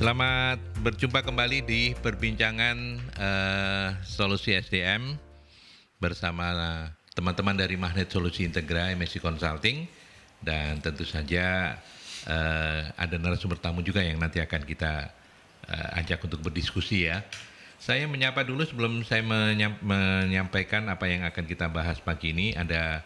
Selamat berjumpa kembali di perbincangan Solusi SDM bersama teman-teman dari Magnet Solusi Integra MSC Consulting, dan tentu saja ada narasumber tamu juga yang nanti akan kita ajak untuk berdiskusi ya. Saya menyapa dulu sebelum saya menyampaikan apa yang akan kita bahas pagi ini. Ada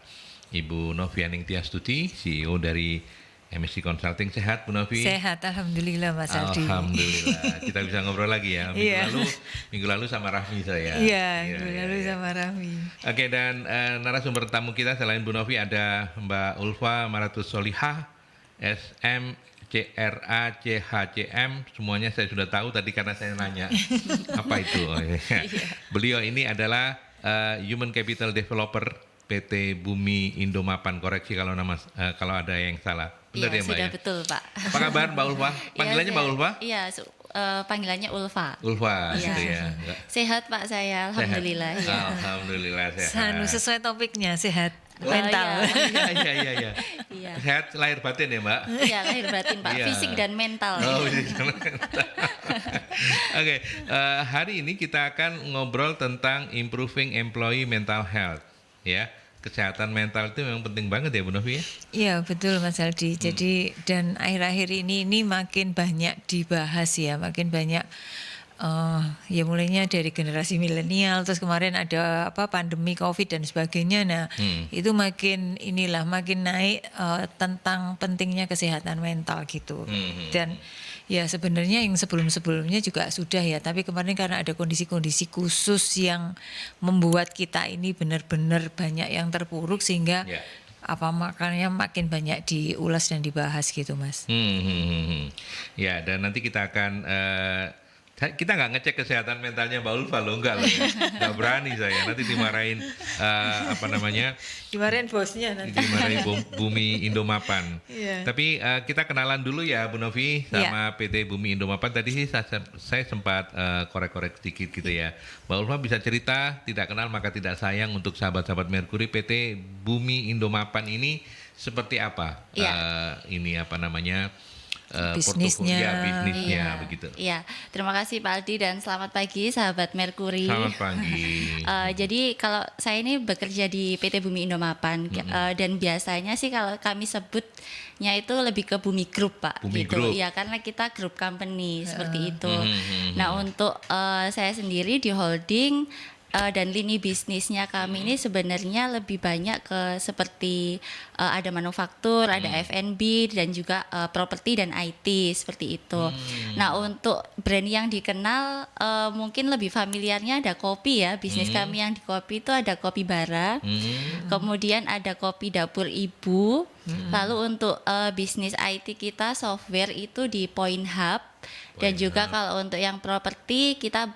Ibu Novianing Tiastuti, CEO dari MSC Consulting. Sehat Bu Novi? Sehat, alhamdulillah Mas Aldi. Alhamdulillah. Kita bisa ngobrol lagi ya. Minggu lalu sama Rahmi saya. Iya, minggu lalu sama Rahmi. Oke, dan narasumber tamu kita selain Bu Novi ada Mbak Ulfa Maratus Solihah, SM, CRA, CHCM, semuanya saya sudah tahu tadi karena saya nanya apa itu. Beliau ini adalah Human Capital Developer PT Bumi Indomapan. Koreksi kalau kalau ada yang salah. Benar ya Mbak sudah ya? Betul Pak. Apa kabar Mbak Ulfa? Panggilannya Mbak Ulfa? Iya, panggilannya Ulfa. Ulfa Iya. gitu ya. Sehat Pak saya, alhamdulillah. Sehat. Ya. Alhamdulillah sehat. Sesuai topiknya, sehat mental. Iya. Iya. Sehat lahir batin ya Mbak? Iya, lahir batin Pak, Iya. fisik dan mental. Oh, fisik dan mental. Oke, hari ini kita akan ngobrol tentang improving employee mental health, ya. Kesehatan mental itu memang penting banget ya Bu Novi ya? Iya betul Mas Aldi. Jadi dan akhir-akhir ini makin banyak dibahas ya, makin banyak ya mulainya dari generasi milenial, terus kemarin ada pandemi COVID dan sebagainya. Nah itu makin naik tentang pentingnya kesehatan mental gitu. Dan ya sebenarnya yang sebelum-sebelumnya juga sudah ya, tapi kemarin karena ada kondisi-kondisi khusus yang membuat kita ini benar-benar banyak yang terpuruk sehingga makanya makin banyak diulas dan dibahas gitu Mas. Ya, dan nanti kita akan kita nggak ngecek kesehatan mentalnya Mbak Ulfa loh, enggak loh ya. Nggak berani saya, nanti dimarahin Dimarahin bosnya nanti. Dimarahin Bumi Indomapan. Yeah. Tapi kita kenalan dulu ya Bu Novi sama PT Bumi Indomapan. Tadi sih saya sempat korek-korek sedikit gitu ya. Mbak Ulfa bisa cerita, tidak kenal maka tidak sayang, untuk sahabat-sahabat Merkuri, PT Bumi Indomapan ini seperti apa? Ini bisnisnya begitu. Iya, terima kasih Pak Aldi dan selamat pagi sahabat Merkuri. Selamat pagi. Jadi kalau saya ini bekerja di PT Bumi Indomapan dan biasanya sih kalau kami sebutnya itu lebih ke Bumi Group Pak. Bumi gitu. Group. Ya karena kita grup company seperti itu. Nah untuk saya sendiri di holding dan lini bisnisnya kami ini sebenarnya lebih banyak ke seperti ada manufaktur, ada F&B dan juga properti dan IT seperti itu. Nah untuk brand yang dikenal mungkin lebih familiarnya ada kopi ya. Bisnis kami yang di kopi itu ada Kopi Bara, kemudian ada Kopi Dapur Ibu. Lalu untuk bisnis IT kita software itu di Point Hub. Dan juga kalau untuk yang properti kita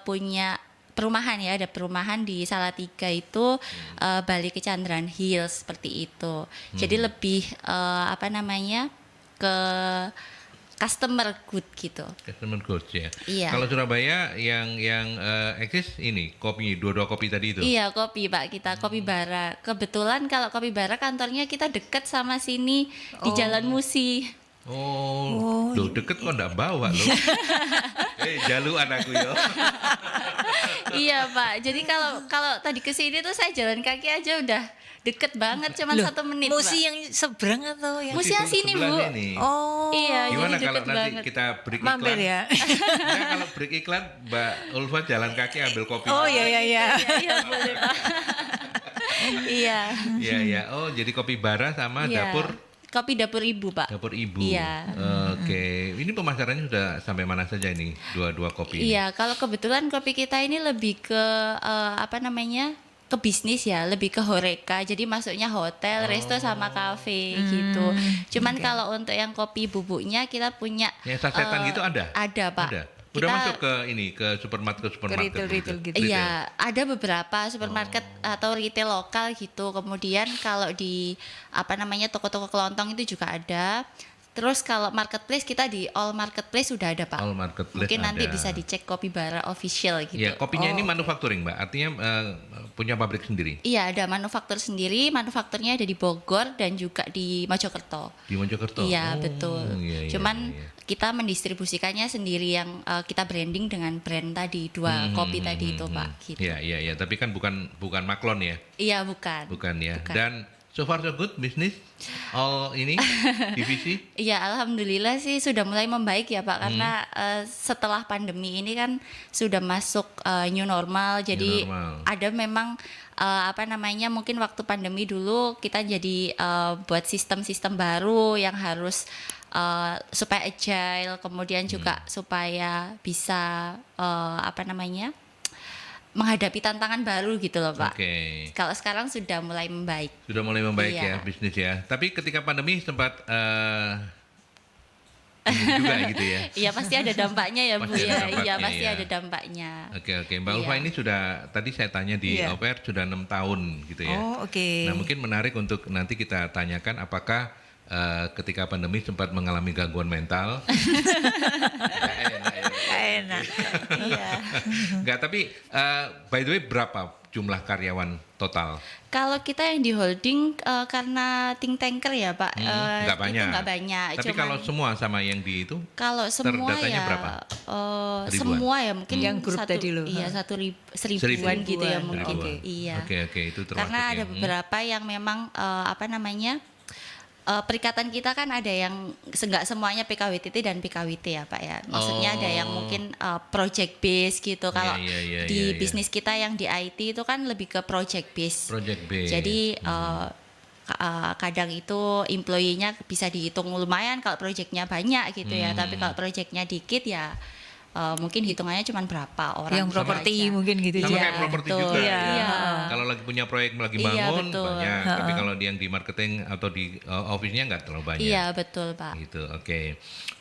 punya perumahan ya, ada perumahan di Salatiga itu Bali Kecandran Hills seperti itu. Jadi lebih ke customer good gitu. Customer good ya. Iya. Kalau Surabaya yang eksis ini kopi, dua kopi tadi itu. Iya, kopi Pak, kita Kopi Bara. Kebetulan kalau Kopi Bara kantornya kita dekat sama sini di Jalan Musi. Loh deket kok nggak bawa loh. Jalu anakku yo. Iya Pak, jadi kalau tadi kesini tuh saya jalan kaki aja udah deket banget, cuma 1 menit Musi Pak. yang seberang atau yang Musi yang sini Bu. Ini. Iya, Gimana jadi kalau deket nanti banget. kita break iklan? mampir ya. Nah, kalau break iklan Mbak Ulfa jalan kaki ambil kopi. Oh iya. Iya boleh Pak. Iya. Iya. Oh jadi Kopi Bara sama Iya. Kopi Dapur Ibu Pak. Dapur Ibu. Iya. Oke. Ini pemasarannya sudah sampai mana saja ini? Dua kopi ini? Iya, kalau kebetulan kopi kita ini lebih ke ke bisnis ya, lebih ke horeca. Jadi masuknya hotel, resto sama kafe gitu. Cuman kalau untuk yang kopi bubuknya kita punya Yang sasetan gitu ada? Ada Pak. Ada. Udah Kita- masuk ke supermarket retail gitu. Iya, ada beberapa supermarket atau retail lokal gitu. Kemudian kalau di toko-toko kelontong itu juga ada. Terus kalau marketplace kita di all marketplace sudah ada Pak. All marketplace Mungkin nanti ada. bisa dicek Kopibara official gitu. Ya, kopinya ini manufacturing, Mbak. Artinya punya pabrik sendiri. Iya, ada manufaktur sendiri. Manufakturnya ada di Bogor dan juga di Mojokerto. Di Mojokerto. Iya, betul. Iya, Cuman iya. kita mendistribusikannya sendiri yang kita branding dengan brand tadi dua kopi tadi itu Pak. Gitu. Iya. Tapi kan bukan maklon ya. Iya, bukan. Bukan ya. Bukan. Dan so far so good bisnis all ini divisi. Iya, alhamdulillah sih sudah mulai membaik ya Pak, karena setelah pandemi ini kan sudah masuk new normal. Jadi normal. ada memang mungkin waktu pandemi dulu kita jadi buat sistem-sistem baru yang harus supaya agile, kemudian juga supaya bisa menghadapi tantangan baru gitu loh Pak. Oke. Kalau sekarang sudah mulai membaik. Sudah mulai membaik Iya. ya bisnis ya. Tapi ketika pandemi sempat juga gitu ya. Iya pasti ada dampaknya ya Bu Pasti ada ya. dampaknya, Iya pasti ya. ada dampaknya. Oke. Mbak Iya. Ulfa ini sudah tadi saya tanya di Iya. OPR sudah 6 tahun gitu ya. Oh, oke. Nah mungkin menarik untuk nanti kita tanyakan apakah ketika pandemi sempat mengalami gangguan mental. Enak. Iya. Enggak, tapi by the way berapa jumlah karyawan total? Kalau kita yang di holding karena think tanker ya Pak, Nggak banyak. itu nggak banyak. Tapi Cuman kalau semua sama yang di itu kalau semua datanya ya berapa? eh, Ribuan? semua ya mungkin Yang grup satu, tadi loh. Iya seribuan gitu ya Seribuan. mungkin. Oke. Iya. Oke, itu termasuk Karena ada yang- beberapa yang memang perikatan kita kan ada yang nggak semuanya PKWTT dan PKWT ya Pak ya. Maksudnya ada yang mungkin project base gitu. Kalau Iya, di iya. bisnis kita yang di IT itu kan lebih ke project base. project base. Jadi kadang itu employee-nya bisa dihitung lumayan kalau project-nya banyak gitu ya. Tapi kalau project-nya dikit ya mungkin hitungannya cuma berapa orang. Yang gitu properti aja. mungkin gitu sama ya. kayak properti betul. juga. Iya. ya. Iya. Kalau lagi punya proyek lagi Iya, bangun betul. banyak, tapi kalau yang di marketing atau di office-nya nggak terlalu banyak. Iya betul Pak. Gitu, oke.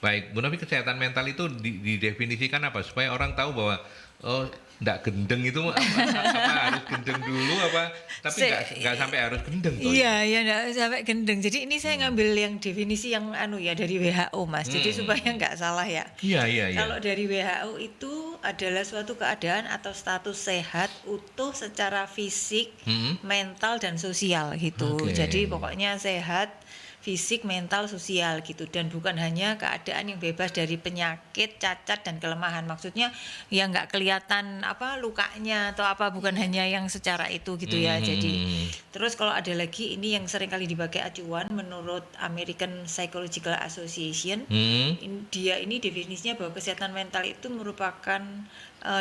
Baik, Bu Novi, kesehatan mental itu didefinisikan apa supaya orang tahu bahwa nggak gendeng itu apa harus gendeng dulu apa? Tapi nggak sampai harus gendeng. toh. Iya, enggak sampai gendeng. Jadi ini saya ngambil yang definisi yang dari WHO, Mas. Jadi supaya nggak salah ya. Iya. Kalau dari WHO itu adalah suatu keadaan atau status sehat utuh secara fisik, mental dan sosial gitu. Oke. Jadi pokoknya sehat fisik, mental, sosial gitu, dan bukan hanya keadaan yang bebas dari penyakit, cacat dan kelemahan. Maksudnya yang nggak kelihatan lukanya atau bukan hanya yang secara itu gitu ya. Jadi terus kalau ada lagi ini yang sering kali dipakai acuan menurut American Psychological Association, dia ini definisinya bahwa kesehatan mental itu merupakan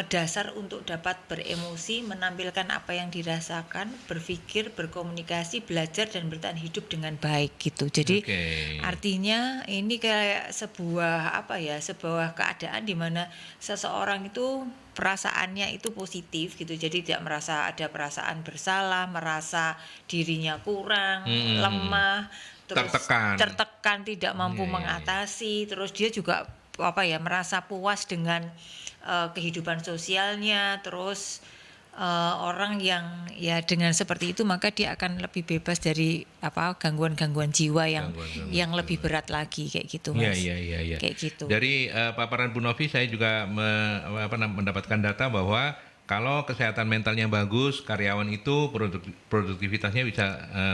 dasar untuk dapat beremosi, menampilkan apa yang dirasakan, berpikir, berkomunikasi, belajar dan bertahan hidup dengan baik gitu. Jadi Oke. artinya ini kayak sebuah sebuah keadaan di mana seseorang itu perasaannya itu positif gitu. Jadi tidak merasa ada perasaan bersalah, merasa dirinya kurang, lemah, terus tertekan, tidak mampu mengatasi, terus dia juga merasa puas dengan kehidupan sosialnya, terus orang yang ya dengan seperti itu maka dia akan lebih bebas dari gangguan-gangguan jiwa yang lebih berat lagi kayak gitu Mas. Iya. Kayak gitu. Dari paparan Bu Novi saya juga mendapatkan data bahwa kalau kesehatan mentalnya bagus, karyawan itu produktivitasnya bisa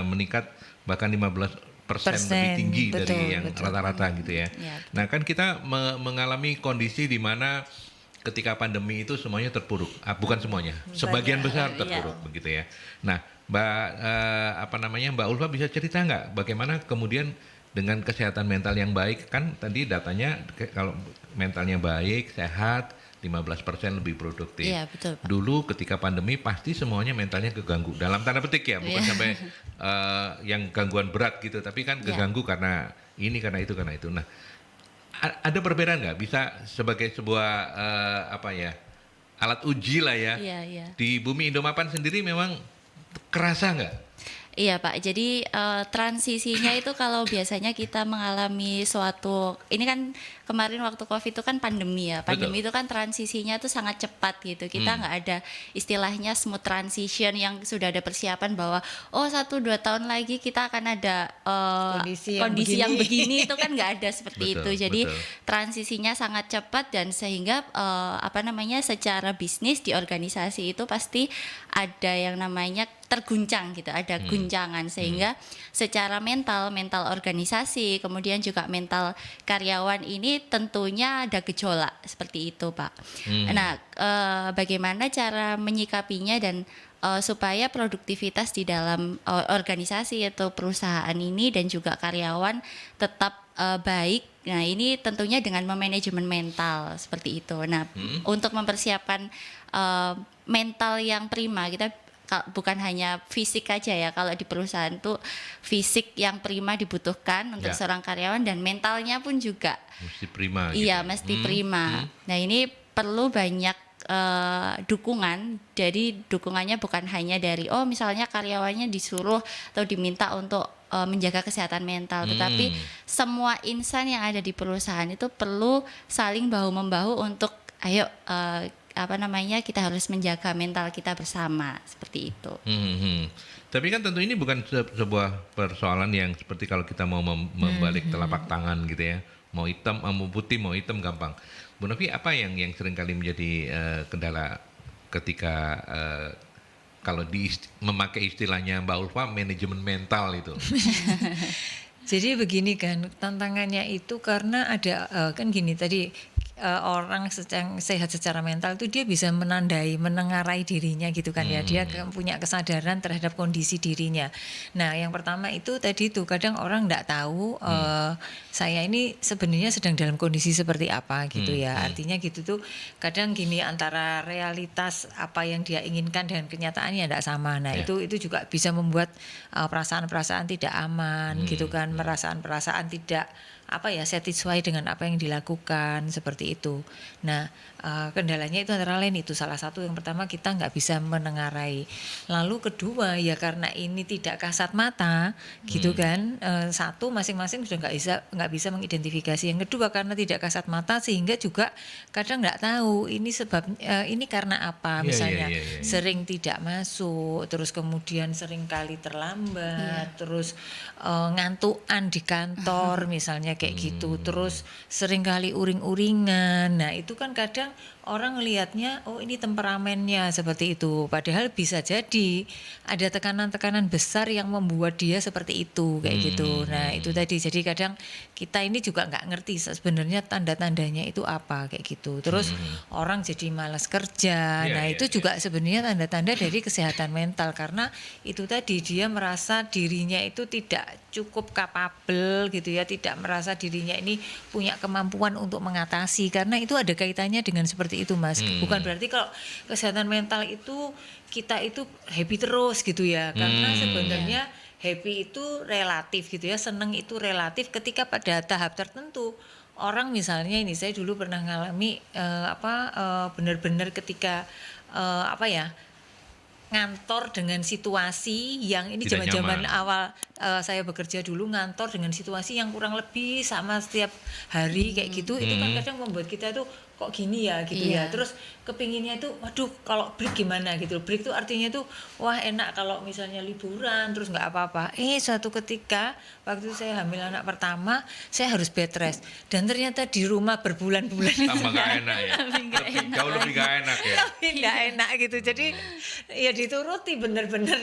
meningkat bahkan 15% lebih tinggi betul, dari yang betul. rata-rata gitu ya. Ya, Nah kan kita mengalami kondisi di mana ketika pandemi itu semuanya terpuruk, bukan semuanya, sebagian besar terpuruk begitu ya. Nah, Mbak Ulfa bisa cerita nggak bagaimana kemudian dengan kesehatan mental yang baik, kan tadi datanya kalau mentalnya baik, sehat, 15% lebih produktif. Iya, betul, Pak. Dulu ketika pandemi pasti semuanya mentalnya keganggu, dalam tanda petik ya, bukan sampai yang gangguan berat gitu, tapi kan keganggu karena ini, karena itu. Nah, ada perbedaan nggak? Bisa sebagai sebuah alat uji lah ya. Iya. Di Bumi Indomapan sendiri memang kerasa nggak? Iya Pak, jadi transisinya itu kalau biasanya kita mengalami suatu, ini kan kemarin waktu COVID itu kan pandemi ya, pandemi itu kan transisinya itu sangat cepat gitu, kita nggak ada istilahnya smooth transition yang sudah ada persiapan bahwa 1-2 tahun lagi kita akan ada kondisi yang begini itu kan nggak ada seperti itu, jadi transisinya sangat cepat dan sehingga secara bisnis di organisasi itu pasti ada yang namanya terguncang gitu, ada guncangan sehingga secara mental organisasi kemudian juga mental karyawan ini tentunya ada gejolak seperti itu Pak. Nah, bagaimana cara menyikapinya dan supaya produktivitas di dalam organisasi atau perusahaan ini dan juga karyawan tetap baik. Nah, ini tentunya dengan memanajemen mental seperti itu. Nah, untuk mempersiapkan mental yang prima, kita bukan hanya fisik aja ya, kalau di perusahaan tuh fisik yang prima dibutuhkan untuk seorang karyawan dan mentalnya pun juga mesti prima. Iya, gitu. mesti prima. Nah, ini perlu banyak dukungan. Jadi dukungannya bukan hanya dari misalnya karyawannya disuruh atau diminta untuk menjaga kesehatan mental, tetapi semua insan yang ada di perusahaan itu perlu saling bahu membahu untuk ayo kita harus menjaga mental kita bersama seperti itu. Tapi kan tentu ini bukan sebuah persoalan yang seperti kalau kita mau membalik telapak tangan gitu ya, mau hitam, mau putih, mau hitam gampang. Bu Novi, apa yang seringkali menjadi kendala ketika kalau memakai istilahnya Mbak Ulfa manajemen mental itu? Jadi begini kan, tantangannya itu karena ada kan gini tadi, orang yang sehat secara mental itu dia bisa menengarai dirinya gitu kan ya, dia punya kesadaran terhadap kondisi dirinya. Nah, yang pertama itu tadi tuh kadang orang nggak tahu saya ini sebenarnya sedang dalam kondisi seperti apa gitu ya. Artinya gitu tuh kadang gini, antara realitas apa yang dia inginkan dengan kenyataannya nggak sama. Nah, itu juga bisa membuat perasaan-perasaan tidak aman gitu kan, perasaan-perasaan tidak satisfied dengan apa yang dilakukan seperti itu. Nah, kendalanya itu antara lain itu salah satu. Yang pertama, kita nggak bisa menengarai. Lalu kedua, ya karena ini tidak kasat mata gitu kan, satu masing-masing sudah nggak bisa mengidentifikasi. Yang kedua, karena tidak kasat mata sehingga juga kadang nggak tahu ini sebab ini karena apa. Misalnya sering tidak masuk, terus kemudian sering kali terlambat, terus ngantukan di kantor misalnya kayak gitu, terus sering kali uring-uringan. Nah, itu kan kadang orang ngelihatnya ini temperamennya seperti itu, padahal bisa jadi ada tekanan-tekanan besar yang membuat dia seperti itu kayak gitu. Nah, itu tadi, jadi kadang kita ini juga nggak ngerti sebenarnya tanda-tandanya itu apa kayak gitu. Terus orang jadi malas kerja. Itu juga sebenarnya tanda-tanda dari kesehatan mental, karena itu tadi dia merasa dirinya itu tidak cukup kapabel gitu ya, tidak merasa dirinya ini punya kemampuan untuk mengatasi, karena itu ada kaitannya dengan seperti itu Mas. Bukan berarti kalau kesehatan mental itu kita itu happy terus gitu ya, karena sebenarnya happy itu relatif gitu ya, seneng itu relatif ketika pada tahap tertentu. Orang misalnya ini, saya dulu pernah ngalami benar-benar ketika ngantor dengan situasi yang ini zaman-zaman awal saya bekerja dulu, ngantor dengan situasi yang kurang lebih sama setiap hari kayak gitu. Itu kan kadang membuat kita tuh kok gini ya gitu ya. Terus kepinginnya itu waduh kalau break gimana gitu. Break tuh artinya tuh wah enak kalau misalnya liburan terus nggak apa-apa. Suatu ketika waktu saya hamil anak pertama, saya harus bed rest dan ternyata di rumah berbulan-bulan tambah gak enak ya. Jauh lebih gak enak ya. Lebih gak enak gitu. Jadi ya dituruti benar-benar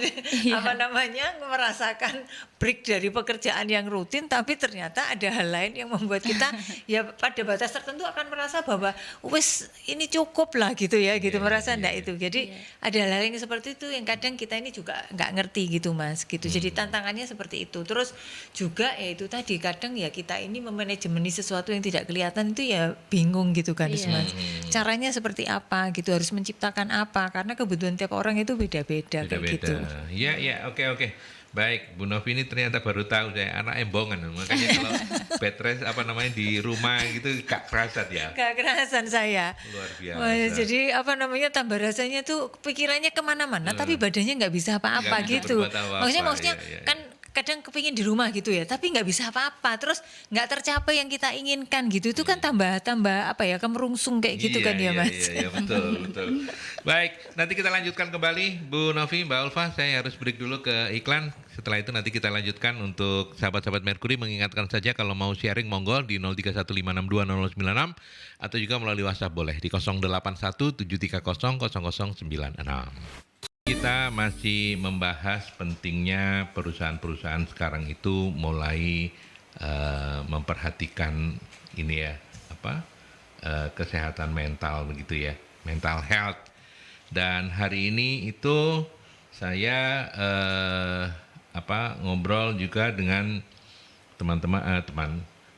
merasakan break dari pekerjaan yang rutin, tapi ternyata ada hal lain yang membuat kita ya pada batas tertentu akan merasa bahwa wes ini cukup lah gitu ya, gitu merasa enggak itu. Jadi ada hal yang seperti itu yang kadang kita ini juga nggak ngerti gitu Mas gitu. Jadi tantangannya seperti itu. Terus juga ya itu tadi kadang ya kita ini memanajemeni sesuatu yang tidak kelihatan itu ya bingung gitu kan Mas. Caranya seperti apa gitu, harus menciptakan apa, karena kebutuhan tiap orang itu beda-beda kayak gitu. Iya, oke. Baik, Bu Novi ini ternyata baru tahu saya anak embongan, makanya kalau bed rest di rumah gitu gak kerasa ya. Gak kerasan saya. Luar biasa. Wah, jadi tambah rasanya tuh pikirannya kemana-mana, tapi badannya nggak bisa apa-apa Nggak bisa gitu. berbuat apa-apa, Maksudnya iya. kan kadang kepingin di rumah gitu ya, tapi nggak bisa apa-apa, terus nggak tercapai yang kita inginkan gitu, itu kan tambah kemerungsung kayak gitu kan ya Mas. Iya, betul. Baik, nanti kita lanjutkan kembali Bu Novi, Mbak Ulfa, saya harus break dulu ke iklan. Setelah itu nanti kita lanjutkan untuk sahabat-sahabat Merkuri, mengingatkan saja kalau mau sharing monggo di 0315620096 atau juga melalui WhatsApp boleh di 0817300096. Kita masih membahas pentingnya perusahaan-perusahaan sekarang itu mulai memperhatikan ini ya, kesehatan mental begitu ya, mental health. Dan hari ini itu saya ngobrol juga dengan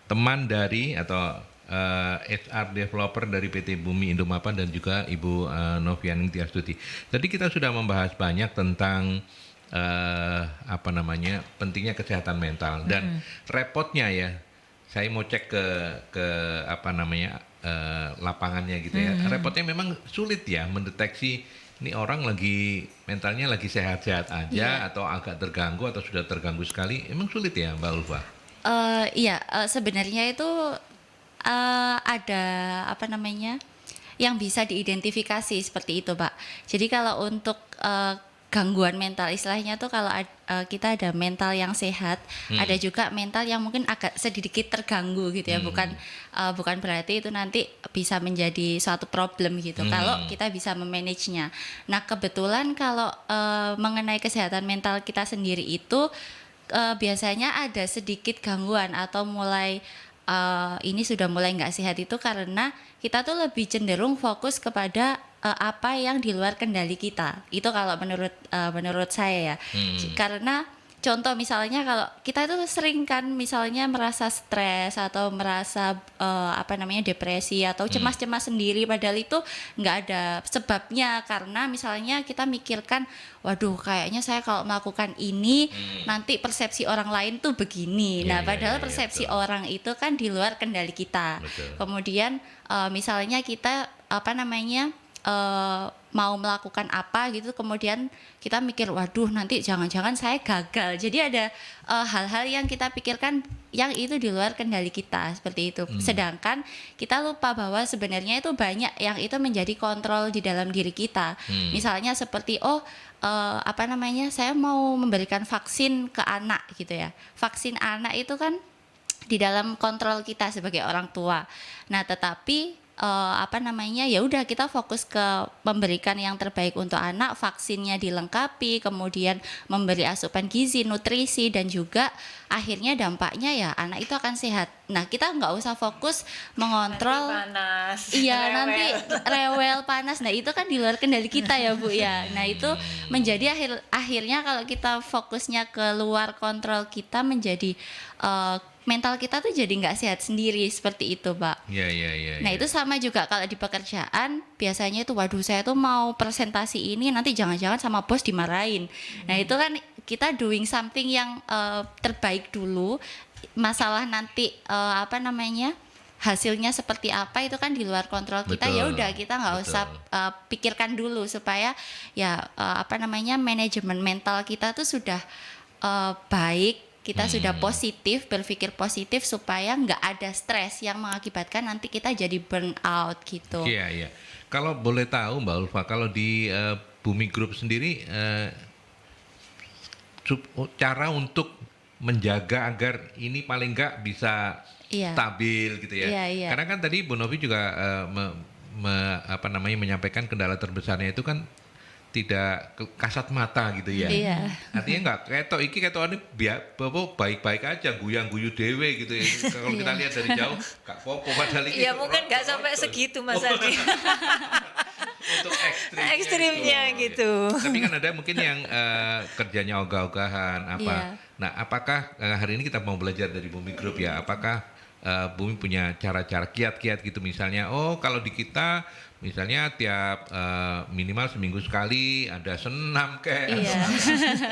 teman dari atau HR developer dari PT Bumi Indomapan dan juga Ibu Novianing Tiastuti. Tadi kita sudah membahas banyak tentang pentingnya kesehatan mental dan repotnya ya. Saya mau cek ke lapangannya gitu ya. Repotnya memang sulit ya mendeteksi ini orang mentalnya lagi sehat-sehat aja atau agak terganggu atau sudah terganggu sekali. Emang sulit ya Mbak Ulfa? Sebenarnya itu ada yang bisa diidentifikasi seperti itu, Pak. Jadi kalau untuk gangguan mental, istilahnya tuh kalau kita ada mental yang sehat, ada juga mental yang mungkin agak sedikit terganggu gitu ya. Bukan berarti itu nanti bisa menjadi suatu problem gitu. Kalau kita bisa memanagenya. Nah, kebetulan kalau mengenai kesehatan mental kita sendiri itu biasanya ada sedikit gangguan atau ini sudah mulai nggak sehat itu karena kita tuh lebih cenderung fokus kepada apa yang di luar kendali kita. Itu kalau menurut saya ya. Karena contoh misalnya kalau kita itu sering kan misalnya merasa stres atau merasa depresi atau cemas-cemas sendiri, padahal itu nggak ada sebabnya, karena misalnya kita mikirkan waduh kayaknya saya kalau melakukan ini nanti persepsi orang lain tuh begini. Padahal persepsi orang itu kan di luar kendali kita. Betul. Kemudian misalnya kita mau melakukan apa gitu, kemudian kita mikir waduh nanti jangan-jangan saya gagal. Jadi ada hal-hal yang kita pikirkan yang itu di luar kendali kita seperti itu. Sedangkan kita lupa bahwa sebenarnya itu banyak yang itu menjadi kontrol di dalam diri kita. Misalnya seperti saya mau memberikan vaksin ke anak gitu ya. Vaksin anak itu kan di dalam kontrol kita sebagai orang tua. Nah, tetapi ya udah kita fokus ke memberikan yang terbaik untuk anak, vaksinnya dilengkapi, kemudian memberi asupan gizi, nutrisi, dan juga akhirnya dampaknya ya anak itu akan sehat. Nah, kita nggak usah fokus mengontrol Nanti panas. nanti rewel panas. Nah, itu kan di luar kendali kita ya Bu ya. Nah, itu menjadi akhirnya kalau kita fokusnya ke luar kontrol kita, menjadi mental kita tuh jadi nggak sehat sendiri seperti itu, Pak. Iya. Nah, itu sama juga kalau di pekerjaan, biasanya itu waduh saya tuh mau presentasi ini nanti jangan-jangan sama bos dimarahin. Nah, itu kan kita doing something yang terbaik dulu. Masalah nanti hasilnya seperti apa itu kan di luar kontrol kita. Ya udah kita nggak usah pikirkan dulu supaya manajemen mental kita tuh sudah baik. Kita sudah positif, berpikir positif supaya nggak ada stres yang mengakibatkan nanti kita jadi burn out gitu. Iya. Kalau boleh tahu Mbak Ulfa, kalau di Bumi Group sendiri cara untuk menjaga agar ini paling nggak bisa stabil gitu ya. Iya. Karena kan tadi Bu Novi juga menyampaikan kendala terbesarnya itu kan tidak kasat mata gitu ya. Iya. Artinya nggak ketokane baik-baik aja, guyang-guyu dewe gitu ya. Kalau kita lihat dari jauh nggak popo, padahal Iya mungkin nggak sampai segitu Mas Adi. Untuk ekstrimnya gitu. Tapi kan ada mungkin yang kerjanya ogah-ogahan Nah, apakah hari ini kita mau belajar dari Bumi Group ya? Apakah Bumi punya cara-cara kiat-kiat gitu misalnya? Oh, kalau di kita misalnya tiap minimal seminggu sekali ada senam kayak. Iya.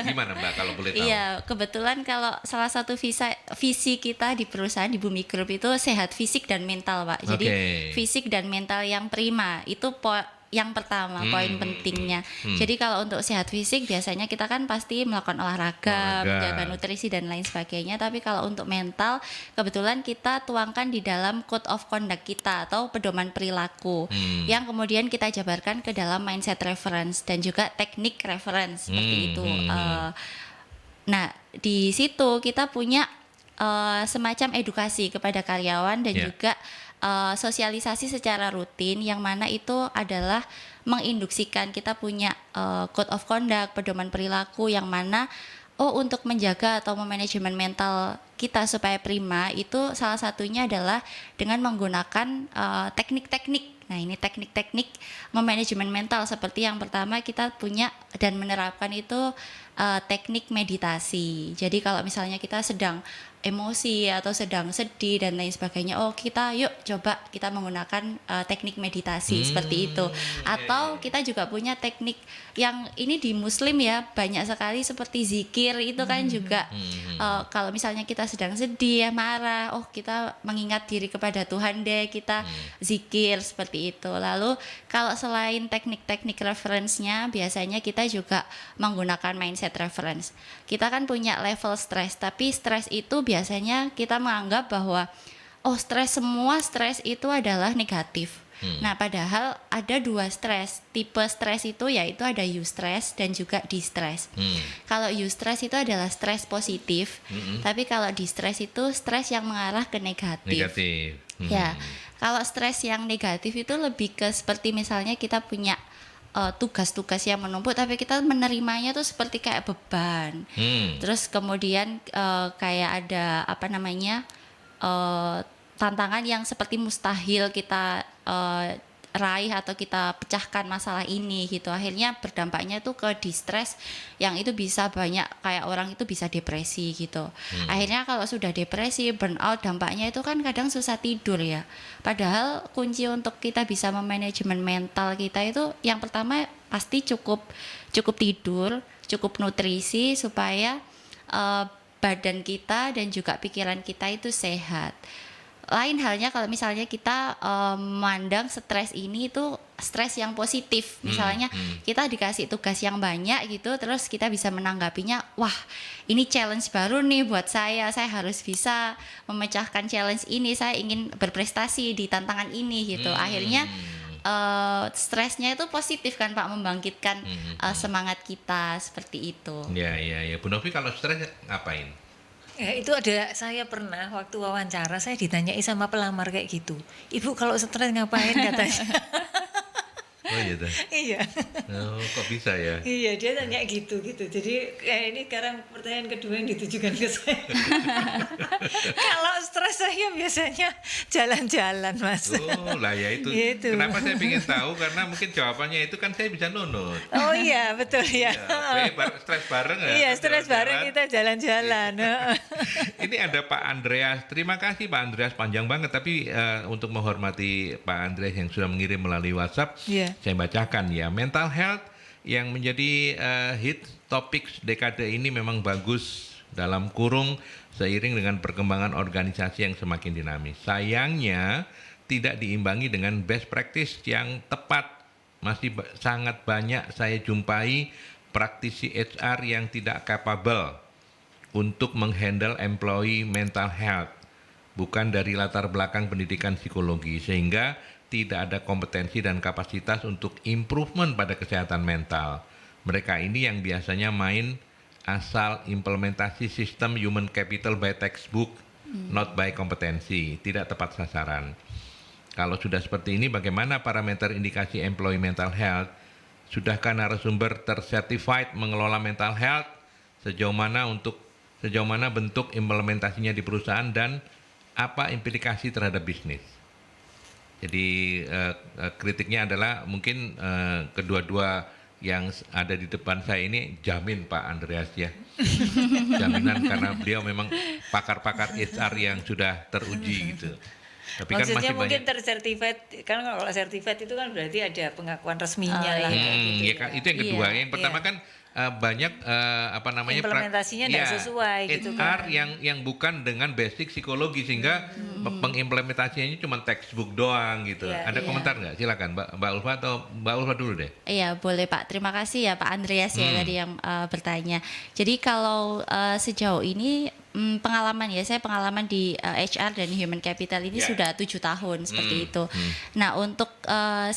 Gimana Mbak kalau boleh tahu? Iya, kebetulan kalau salah satu visi kita di perusahaan di Bumi Group itu sehat fisik dan mental, Pak. Jadi fisik dan mental yang prima itu yang pertama poin pentingnya. Jadi kalau untuk sehat fisik biasanya kita kan pasti melakukan olahraga, menjaga nutrisi dan lain sebagainya. Tapi kalau untuk mental kebetulan kita tuangkan di dalam code of conduct kita atau pedoman perilaku yang kemudian kita jabarkan ke dalam mindset reference dan juga teknik reference seperti itu. Nah di situ kita punya semacam edukasi kepada karyawan dan juga sosialisasi secara rutin yang mana itu adalah menginduksikan kita punya code of conduct, pedoman perilaku yang mana untuk menjaga atau memanajemen mental kita supaya prima itu salah satunya adalah dengan menggunakan teknik-teknik. Nah, ini teknik-teknik memanajemen mental seperti yang pertama kita punya dan menerapkan itu teknik meditasi. Jadi kalau misalnya kita sedang emosi atau sedang sedih dan lain sebagainya, kita yuk coba kita menggunakan teknik meditasi seperti itu. Atau kita juga punya teknik yang ini di Muslim ya banyak sekali seperti zikir itu kan juga kalau misalnya kita sedang sedih, marah, kita mengingat diri kepada Tuhan deh, kita zikir seperti itu. Lalu kalau selain teknik-teknik reference-nya biasanya kita juga menggunakan mindset reference. Kita kan punya level stres, tapi stres itu biasanya kita menganggap bahwa semua stres itu adalah negatif. Nah, padahal ada dua stres. Tipe stres itu yaitu ada eustress dan juga distress. Kalau eustress itu adalah stres positif, tapi kalau distress itu stres yang mengarah ke negatif. Ya, kalau stres yang negatif itu lebih ke seperti misalnya kita punya tugas-tugas yang menumpuk tapi kita menerimanya tuh seperti kayak beban. Terus kemudian kayak ada tantangan yang seperti mustahil kita raih atau kita pecahkan masalah ini gitu. Akhirnya berdampaknya tuh ke distress yang itu bisa banyak kayak orang itu bisa depresi gitu. Akhirnya kalau sudah depresi, burnout, dampaknya itu kan kadang susah tidur ya. Padahal kunci untuk kita bisa memanajemen mental kita itu yang pertama pasti cukup tidur, cukup nutrisi supaya badan kita dan juga pikiran kita itu sehat. Lain halnya kalau misalnya kita memandang stres ini itu stres yang positif. Misalnya kita dikasih tugas yang banyak gitu, terus kita bisa menanggapinya, wah ini challenge baru nih buat saya harus bisa memecahkan challenge ini, saya ingin berprestasi di tantangan ini gitu. Akhirnya stresnya itu positif kan Pak, membangkitkan semangat kita seperti itu. Ya. Bu Novi kalau stres ngapain? Itu ada, saya pernah waktu wawancara saya ditanyai sama pelamar kayak gitu, Ibu kalau stres ngapain katanya. Oh iya dah. Iya. Oh, kok bisa ya? Iya, dia tanya gitu. Jadi ini sekarang pertanyaan kedua yang ditujukan ke saya. Kalau stres saya biasanya jalan-jalan, Mas. Oh lah ya itu. Gitu. Kenapa saya ingin tahu? Karena mungkin jawabannya itu kan saya bisa nunut. Oh iya, betul ya. Stres bareng ya. Iya, stres bareng kita jalan-jalan. Ini ada Pak Andreas. Terima kasih Pak Andreas, panjang banget. Tapi untuk menghormati Pak Andreas yang sudah mengirim melalui WhatsApp, saya bacakan ya. Mental health yang menjadi hit topik dekade ini memang bagus dalam kurung seiring dengan perkembangan organisasi yang semakin dinamis. Sayangnya tidak diimbangi dengan best practice yang tepat. Masih sangat banyak saya jumpai praktisi HR yang tidak capable untuk menghandle employee mental health, bukan dari latar belakang pendidikan psikologi, sehingga tidak ada kompetensi dan kapasitas untuk improvement pada kesehatan mental. Mereka ini yang biasanya main asal implementasi sistem human capital by textbook, not by kompetensi, tidak tepat sasaran. Kalau sudah seperti ini, bagaimana parameter indikasi employee mental health? Sudahkah narasumber tercertified mengelola mental health? Sejauh mana bentuk implementasinya di perusahaan dan apa implikasi terhadap bisnis? Jadi kritiknya adalah mungkin kedua-dua yang ada di depan saya ini jamin Pak Andreas ya. Jaminan karena beliau memang pakar-pakar HR yang sudah teruji gitu. Tapi kan Maksudnya masih mungkin banyak. tersertified, kan kalau certified itu kan berarti ada pengakuan resminya lah. kayak gitu Ya kan, itu yang kedua. Iya, Yang pertama kan banyak apa namanya Implementasinya nggak sesuai gitu HR kan. yang bukan dengan basic psikologi sehingga pengimplementasinya cuma textbook doang gitu. Iya, Ada iya. komentar nggak? Silakan Mbak Ulfa atau Mbak Ulfa dulu deh. Iya boleh Pak, terima kasih ya Pak Andreas ya tadi yang bertanya. Jadi kalau sejauh ini pengalaman ya, saya pengalaman di HR dan Human Capital ini Ya. sudah 7 tahun seperti itu. Nah untuk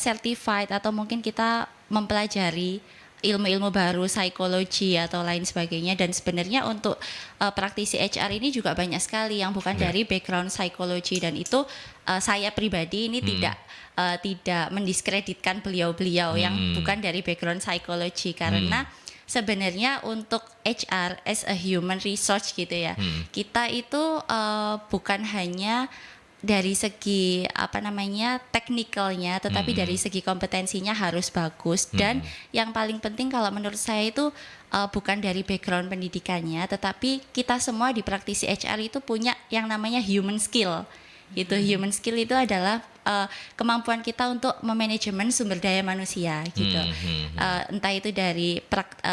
certified atau mungkin kita mempelajari ilmu-ilmu baru, psikologi atau lain sebagainya, dan sebenarnya untuk praktisi HR ini juga banyak sekali yang bukan Ya. dari background psikologi, dan itu saya pribadi ini tidak mendiskreditkan beliau-beliau yang bukan dari background psikologi, karena sebenarnya untuk HR as a human resource gitu ya, kita itu bukan hanya dari segi apa namanya teknikalnya, tetapi dari segi kompetensinya harus bagus, dan yang paling penting kalau menurut saya itu bukan dari background pendidikannya, tetapi kita semua di praktisi HR itu punya yang namanya human skill. Gitu, human skill itu adalah kemampuan kita untuk memanajemen sumber daya manusia gitu. Entah itu dari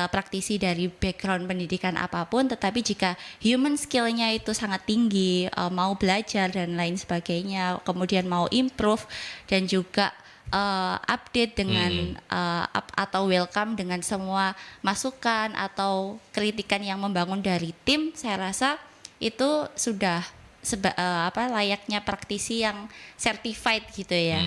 praktisi dari background pendidikan apapun, tetapi jika human skillnya itu sangat tinggi, mau belajar dan lain sebagainya, kemudian mau improve dan juga update dengan atau welcome dengan semua masukan atau kritikan yang membangun dari tim, saya rasa itu sudah layaknya praktisi yang certified gitu ya.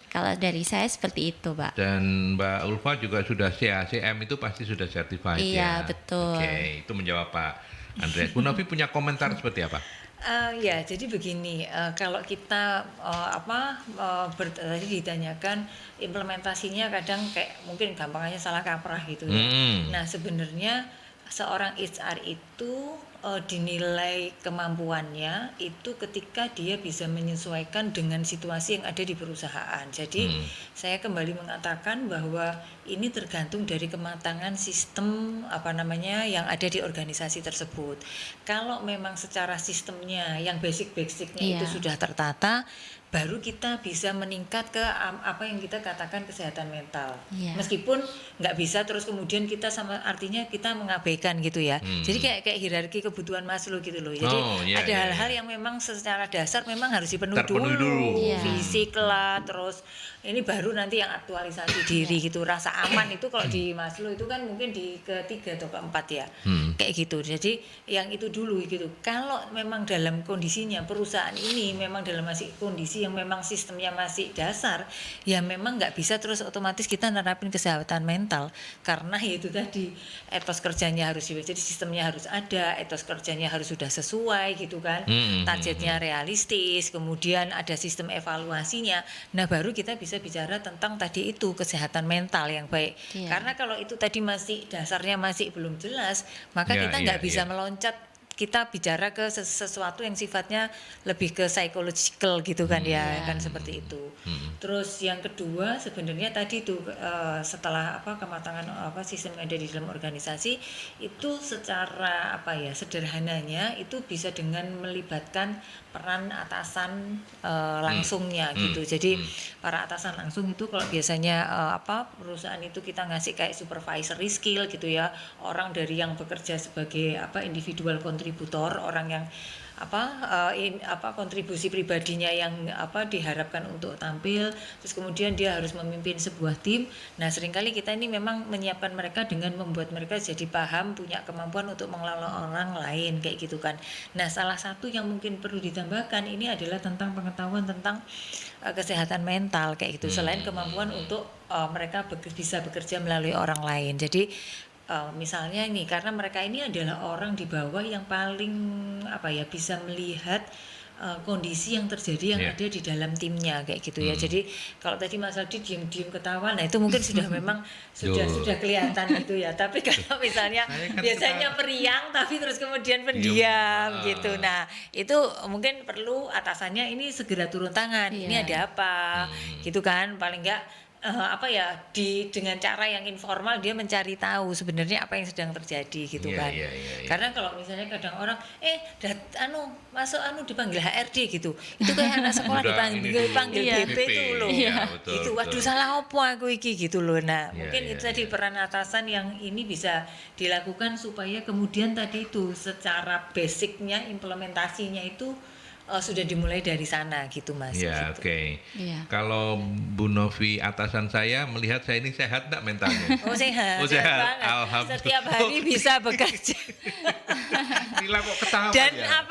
Kalau dari saya seperti itu, Pak. Dan Mbak Ulfa juga sudah CACM itu pasti sudah certified ya. Iya, betul. Oke, itu menjawab Pak Andreas. Bu Novi punya komentar seperti apa? Ya, jadi begini, kalau kita tadi ditanyakan implementasinya kadang kayak mungkin gampangnya salah kaprah gitu ya. Nah, sebenarnya seorang HR itu dinilai kemampuannya itu ketika dia bisa menyesuaikan dengan situasi yang ada di perusahaan. Jadi saya kembali mengatakan bahwa ini tergantung dari kematangan sistem yang ada di organisasi tersebut. Kalau memang secara sistemnya yang basic-basicnya itu sudah tertata, baru kita bisa meningkat ke apa yang kita katakan kesehatan mental. Meskipun nggak bisa terus kemudian kita artinya kita mengabaikan gitu ya. Jadi kayak hierarki kebutuhan Maslow gitu loh. Jadi ada hal-hal yang memang secara dasar memang harus dipenuhi dulu. Fisik lah, terus ini baru nanti yang aktualisasi diri gitu. Rasa aman itu kalau di Maslow itu kan mungkin di ketiga atau keempat ya. Kayak gitu. Jadi yang itu dulu gitu. Kalau memang dalam kondisinya perusahaan ini memang dalam kondisi yang memang sistemnya masih dasar, ya memang nggak bisa terus otomatis kita nerapin kesehatan mental, karena itu tadi etos kerjanya harus jadi sistemnya harus ada, etos kerjanya harus sudah sesuai gitu kan, targetnya realistis, kemudian ada sistem evaluasinya. Nah baru kita bisa bicara tentang tadi itu kesehatan mental yang baik. Karena kalau itu tadi masih dasarnya masih belum jelas, maka kita nggak bisa meloncat. Kita bicara ke sesuatu yang sifatnya lebih ke psychological gitu kan kan seperti itu. Terus yang kedua sebenarnya tadi itu setelah kematangan sistem yang ada di dalam organisasi itu secara sederhananya itu bisa dengan melibatkan peran atasan langsungnya gitu. Jadi para atasan langsung itu kalau biasanya perusahaan itu kita ngasih kayak supervisory skill gitu ya, orang dari yang bekerja sebagai individual kontributor, orang yang kontribusi pribadinya yang diharapkan untuk tampil, terus kemudian dia harus memimpin sebuah tim. Nah seringkali kita ini memang menyiapkan mereka dengan membuat mereka jadi paham, punya kemampuan untuk mengelola orang lain kayak gitu kan. Nah salah satu yang mungkin perlu ditambahkan ini adalah tentang pengetahuan tentang kesehatan mental kayak gitu, selain kemampuan untuk mereka bisa bekerja melalui orang lain. Jadi misalnya ini karena mereka ini adalah orang di bawah yang paling bisa melihat kondisi yang terjadi yang ada di dalam timnya kayak gitu ya. Jadi kalau tadi Mas Aldi diam-diam ketawa, nah itu mungkin sudah memang sudah kelihatan gitu ya. Tapi kalau misalnya biasanya periang tapi terus kemudian pendiam gitu. Nah, itu mungkin perlu atasannya ini segera turun tangan. Ini ada apa? Gitu kan, paling enggak dengan cara yang informal dia mencari tahu sebenarnya apa yang sedang terjadi gitu Iya, kan. iya, iya, iya. Karena kalau misalnya kadang orang masuk dipanggil HRD gitu. Itu kayak anak sekolah Udah, ini dulu. dipanggil Iya. BP itu loh. Iya, betul, Itu waduh betul. salah apa aku gitu loh. Nah, Iya, mungkin iya, itu tadi iya. peran atasan yang ini bisa dilakukan supaya kemudian tadi itu secara basicnya implementasinya itu sudah dimulai dari sana gitu Mas. Ya, gitu. oke. Iya. Kalau Bu Novi atasan saya melihat saya ini sehat enggak mentalnya? Oh sehat, Oh, sehat. banget. Alhamdulillah. Setiap hari bisa bekerja Gila kok ketawa dan ya.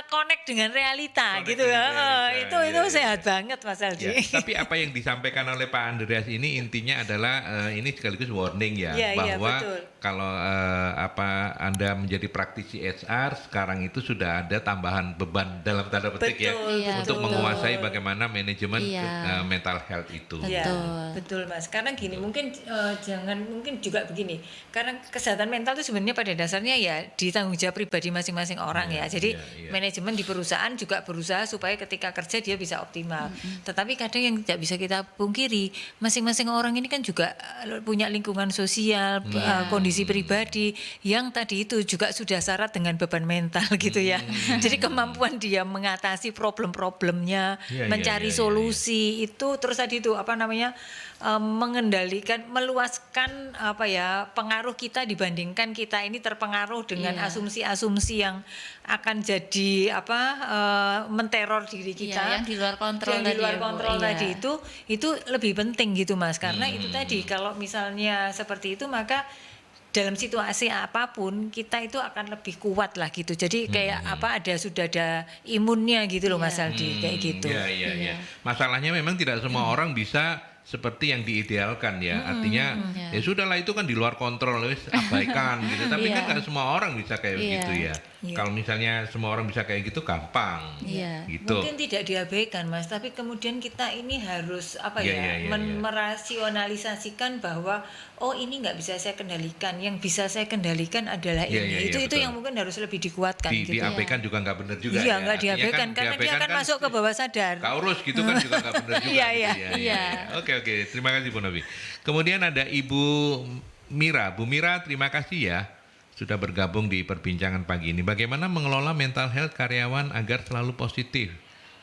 connect dengan realita Connect gitu dengan ya. realita, Itu iya, iya. sehat banget Mas Aldi. Ya, tapi apa yang disampaikan oleh Pak Andreas ini intinya adalah ini sekaligus warning ya, Iya, iya, bahwa betul. kalau Anda menjadi praktisi HR sekarang itu sudah ada tambahan beban dalam tanda petik ya Betul, Iya, untuk betul. menguasai bagaimana manajemen Iya. mental health itu. Iya, Betul. betul Mas. Karena gini, mungkin mungkin juga begini. Karena kesehatan mental itu sebenarnya pada dasarnya ya ditanggung jawab pribadi masing-masing orang Iya, ya. Jadi iya, iya. manajemen di perusahaan juga berusaha supaya ketika kerja dia bisa optimal. Tetapi kadang yang tidak bisa kita pungkiri, masing-masing orang ini kan juga punya lingkungan sosial, kondisi pribadi yang tadi itu juga sudah syarat dengan beban mental gitu ya. Jadi kemampuan dia mengatasi problem-problemnya, Iya, iya, mencari iya, iya, solusi itu terus tadi itu mengendalikan, meluaskan pengaruh kita dibandingkan kita ini terpengaruh dengan Iya. asumsi-asumsi yang akan jadi menteror diri kita. Iya, yang di luar kontrol Yang di tadi luar ya, Bu. kontrol Iya. tadi itu lebih penting gitu Mas, karena itu tadi kalau misalnya seperti itu maka dalam situasi apapun kita itu akan lebih kuat lah gitu. Jadi kayak sudah ada imunnya gitu loh Mas Iya. Aldi kayak gitu. Iya, iya, iya. Iya. Masalahnya memang tidak semua orang bisa seperti yang diidealkan ya. Artinya Iya. ya sudahlah itu kan di luar kontrol, wis abaikan gitu. Tapi Iya. kan nggak semua orang bisa kayak Iya. begitu ya. Iya. Kalau misalnya semua orang bisa kayak gitu gampang. Iya. Gitu. Mungkin tidak diabaikan Mas, tapi kemudian kita ini harus Iya, iya, iya, iya. merasionalisasikan bahwa ini nggak bisa saya kendalikan, yang bisa saya kendalikan adalah Iya, ini. iya, iya, itu betul. yang mungkin harus lebih dikuatkan gitu. Diabaikan juga nggak benar juga Iya, ya. nggak Artinya diabaikan karena dia diabaikan akan masuk ke bawah sadar. Kaurus gitu kan juga nggak benar juga. Iya, gitu iya. ya. Iya. Oke. Terima kasih Bu Novi. Kemudian ada Ibu Mira. Bu Mira, terima kasih ya sudah bergabung di perbincangan pagi ini. Bagaimana mengelola mental health karyawan agar selalu positif?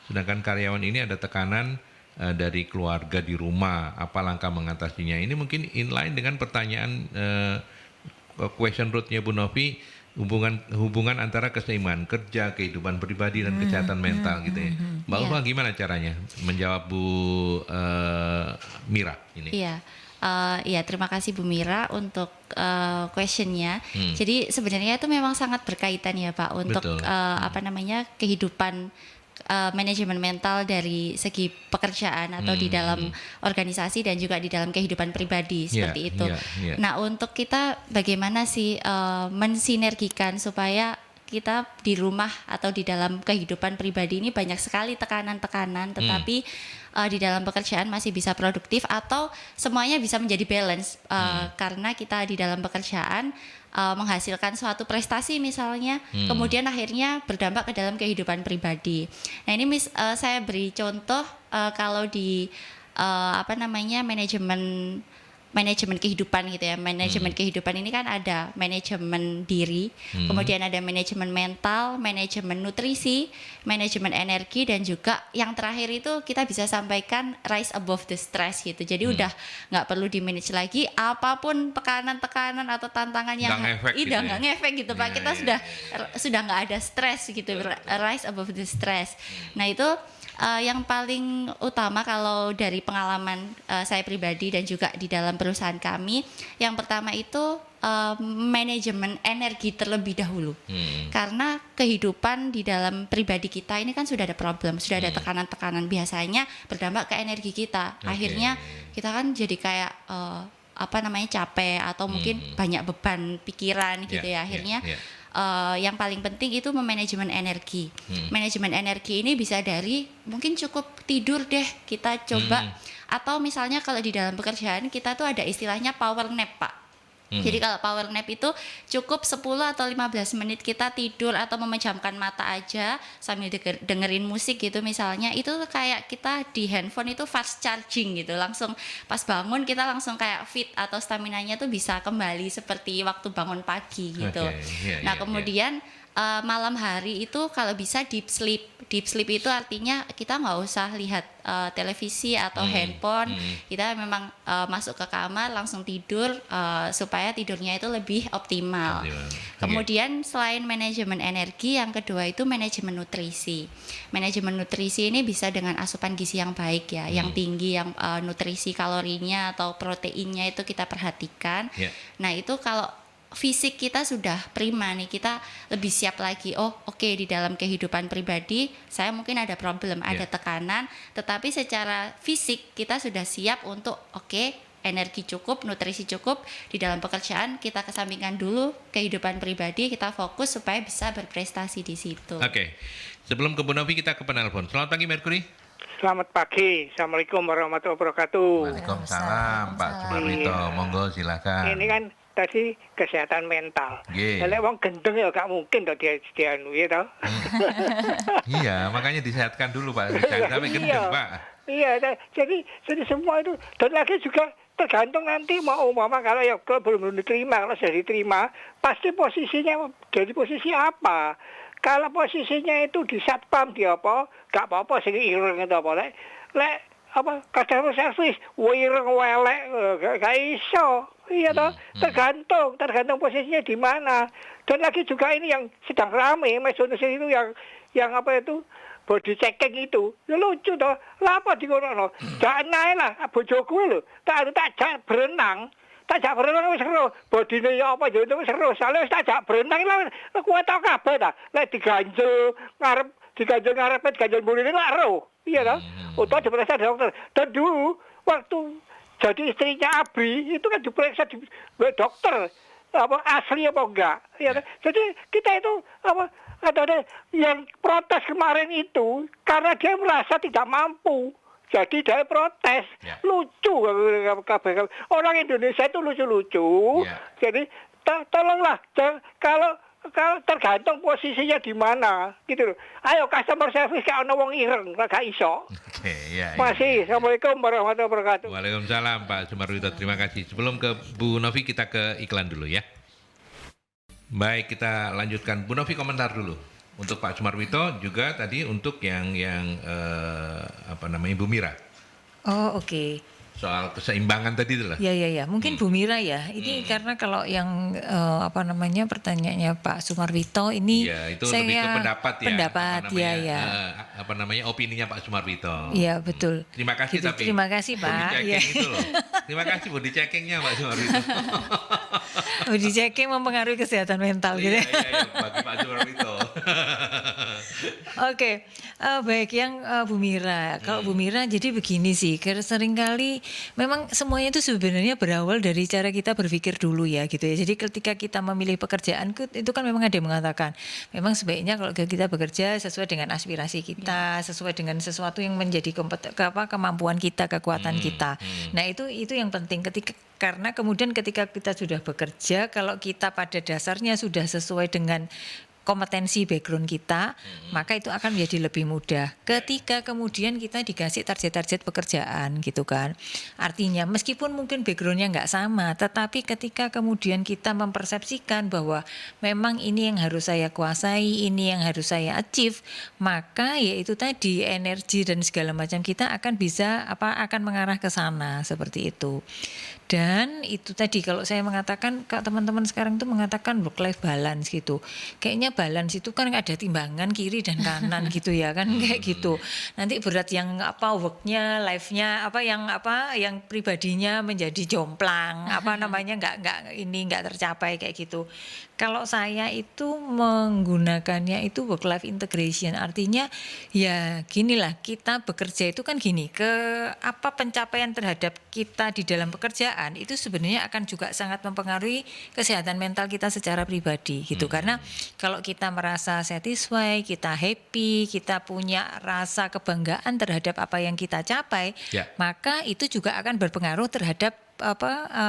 Sedangkan karyawan ini ada tekanan dari keluarga di rumah. Apa langkah mengatasinya? Ini mungkin inline dengan pertanyaan question rootnya Bu Novi, hubungan antara keseimbangan kerja, kehidupan pribadi dan kesehatan mental gitu ya. Mbak Iya. Ulfa gimana caranya menjawab Bu Mira ini? Iya. Iya, terima kasih Bu Mira untuk questionnya. Jadi sebenarnya itu memang sangat berkaitan ya Pak untuk Betul. kehidupan manajemen mental dari segi pekerjaan atau di dalam organisasi dan juga di dalam kehidupan pribadi seperti itu. iya. Nah, untuk kita bagaimana sih mensinergikan supaya kita di rumah atau di dalam kehidupan pribadi ini banyak sekali tekanan-tekanan, tetapi di dalam pekerjaan masih bisa produktif atau semuanya bisa menjadi balance karena kita di dalam pekerjaan menghasilkan suatu prestasi misalnya, kemudian akhirnya berdampak ke dalam kehidupan pribadi. Nah ini saya beri contoh kalau di manajemen kehidupan gitu ya. Manajemen kehidupan ini kan ada manajemen diri, kemudian ada manajemen mental, manajemen nutrisi, manajemen energi, dan juga yang terakhir itu kita bisa sampaikan rise above the stress gitu. Jadi udah nggak perlu di manage lagi apapun tekanan-tekanan atau tantangan yang Nggak ngefek gitu ya. nggak ngefek gitu Pak. Iya, Kita iya, sudah nggak ada stres gitu, rise above the stress. Nah itu yang paling utama kalau dari pengalaman saya pribadi dan juga di dalam perusahaan kami, yang pertama itu manajemen energi terlebih dahulu. Karena kehidupan di dalam pribadi kita ini kan sudah ada problem, sudah ada tekanan-tekanan, biasanya berdampak ke energi kita. Oke. Akhirnya kita kan jadi kayak capek atau mungkin banyak beban pikiran gitu ya. Akhirnya yang paling penting itu memanajemen energi. Manajemen energi ini bisa dari mungkin cukup tidur deh kita coba, atau misalnya kalau di dalam pekerjaan kita tuh ada istilahnya power nap Pak. Jadi kalau power nap itu cukup 10 atau 15 menit kita tidur atau memejamkan mata aja sambil dengerin musik gitu misalnya, itu kayak kita di handphone itu fast charging gitu, langsung pas bangun kita langsung kayak fit atau staminanya tuh bisa kembali seperti waktu bangun pagi gitu. Nah kemudian malam hari itu kalau bisa deep sleep. Deep sleep itu artinya kita nggak usah lihat televisi atau handphone. Kita memang masuk ke kamar langsung tidur supaya tidurnya itu lebih optimal. Kemudian selain manajemen energi, yang kedua itu manajemen nutrisi. Manajemen nutrisi ini bisa dengan asupan gizi yang baik ya, yang tinggi, yang nutrisi kalorinya atau proteinnya itu kita perhatikan. Nah itu kalau fisik kita sudah prima nih, kita lebih siap lagi. Oh oke, di dalam kehidupan pribadi saya mungkin ada problem, ada tekanan, tetapi secara fisik kita sudah siap untuk energi cukup, nutrisi cukup. Di dalam pekerjaan kita kesampingkan dulu kehidupan pribadi, kita fokus supaya bisa berprestasi di situ. Sebelum ke Bu Novi kita ke penelpon. Selamat pagi Merkuri. Selamat pagi, Assalamualaikum warahmatullahi wabarakatuh. Waalaikumsalam Pak Sumarwito, monggo silakan. Ini kan tadi kesehatan mental. Kalau wong gendeng ya gak mungkin toh dia anu ya toh. Iya, makanya disehatkan dulu Pak, jangan sampai gendeng Pak. Iya, jadi semua itu, dan lagi juga tergantung nanti mau umpama kalau ya belum diterima, kalau sudah diterima pasti posisinya jadi posisi apa. Kalau posisinya itu di satpam di apa, gak apa-apa sing ireng itu apa lek apa customer service ireng welek gak iso. Iya toh, tergantung posisinya di mana. Dan lagi juga ini yang sedang ramai mesones itu yang apa itu body checking itu. Ya lucu toh. Lah apa dikono? Jangan naik lah bojoku lho. Tak jak berenang. Tak jak berenang wis seru. Bodine ya apa ya wis seru. Sale wis tak jak berenang lah kuat tau kabeh ta. Lek diganjel ngarep diganjel mrene lah ero. Iya toh. Utawa diperiksa dokter. Dan dulu waktu jadi istrinya Abri itu kan diperiksa di dokter apa asli apa enggak ya. Jadi kita itu apa ada yang protes kemarin itu karena dia merasa tidak mampu. Jadi dia protes. Lucu orang Indonesia itu lucu-lucu. Jadi tolonglah kalau tergantung posisinya di mana gitu loh. Ayo customer service kayak ana wong ireng gak iso. Masih. Assalamualaikum warahmatullahi wabarakatuh. Waalaikumsalam Pak Sumarwito, terima kasih. Sebelum ke Bu Novi kita ke iklan dulu ya. Baik, kita lanjutkan. Bu Novi komentar dulu. Untuk Pak Sumarwito juga tadi untuk yang apa namanya Bu Mira. Oh oke. Soal keseimbangan tadi itu lah. Ya. Mungkin Bu Mira ya. Ini karena kalau yang apa namanya pertanyaannya Pak Sumarwito ini itu saya lebih ke pendapat ya. Apa namanya opininya Pak Sumarwito. Iya betul. Terima kasih gitu, tapi. Terima kasih Pak. Itu loh. Terima kasih body checkingnya Pak Sumarwito. Body checking mempengaruhi kesehatan mental gitu. Iya, bagi Pak Sumarwito. Oke, baik yang Bu Mira. Kalau Bu Mira jadi begini sih, seringkali memang semuanya itu sebenarnya berawal dari cara kita berpikir dulu ya gitu ya. Jadi ketika kita memilih pekerjaan itu kan memang ada yang mengatakan memang sebaiknya kalau kita bekerja sesuai dengan aspirasi kita, sesuai dengan sesuatu yang menjadi kemampuan kita, kekuatan kita. Nah itu yang penting karena kemudian ketika kita sudah bekerja, kalau kita pada dasarnya sudah sesuai dengan kompetensi background kita, maka itu akan menjadi lebih mudah. Ketika kemudian kita dikasih target-target pekerjaan gitu kan. Artinya meskipun mungkin backgroundnya nggak sama, tetapi ketika kemudian kita mempersepsikan bahwa memang ini yang harus saya kuasai, ini yang harus saya achieve, maka yaitu tadi energi dan segala macam kita akan bisa akan mengarah ke sana seperti itu. Dan itu tadi kalau saya mengatakan, teman-teman sekarang itu mengatakan work life balance gitu. Kayaknya balance itu kan ada timbangan kiri dan kanan gitu ya kan kayak gitu. Nanti berat yang worknya, life-nya yang pribadinya menjadi jomplang, nggak tercapai kayak gitu. Kalau saya itu menggunakannya itu work life integration, artinya ya ginilah, kita bekerja itu kan gini, pencapaian terhadap kita di dalam pekerjaan itu sebenarnya akan juga sangat mempengaruhi kesehatan mental kita secara pribadi gitu. Karena kalau kita merasa satisfied, kita happy, kita punya rasa kebanggaan terhadap apa yang kita capai, maka itu juga akan berpengaruh terhadap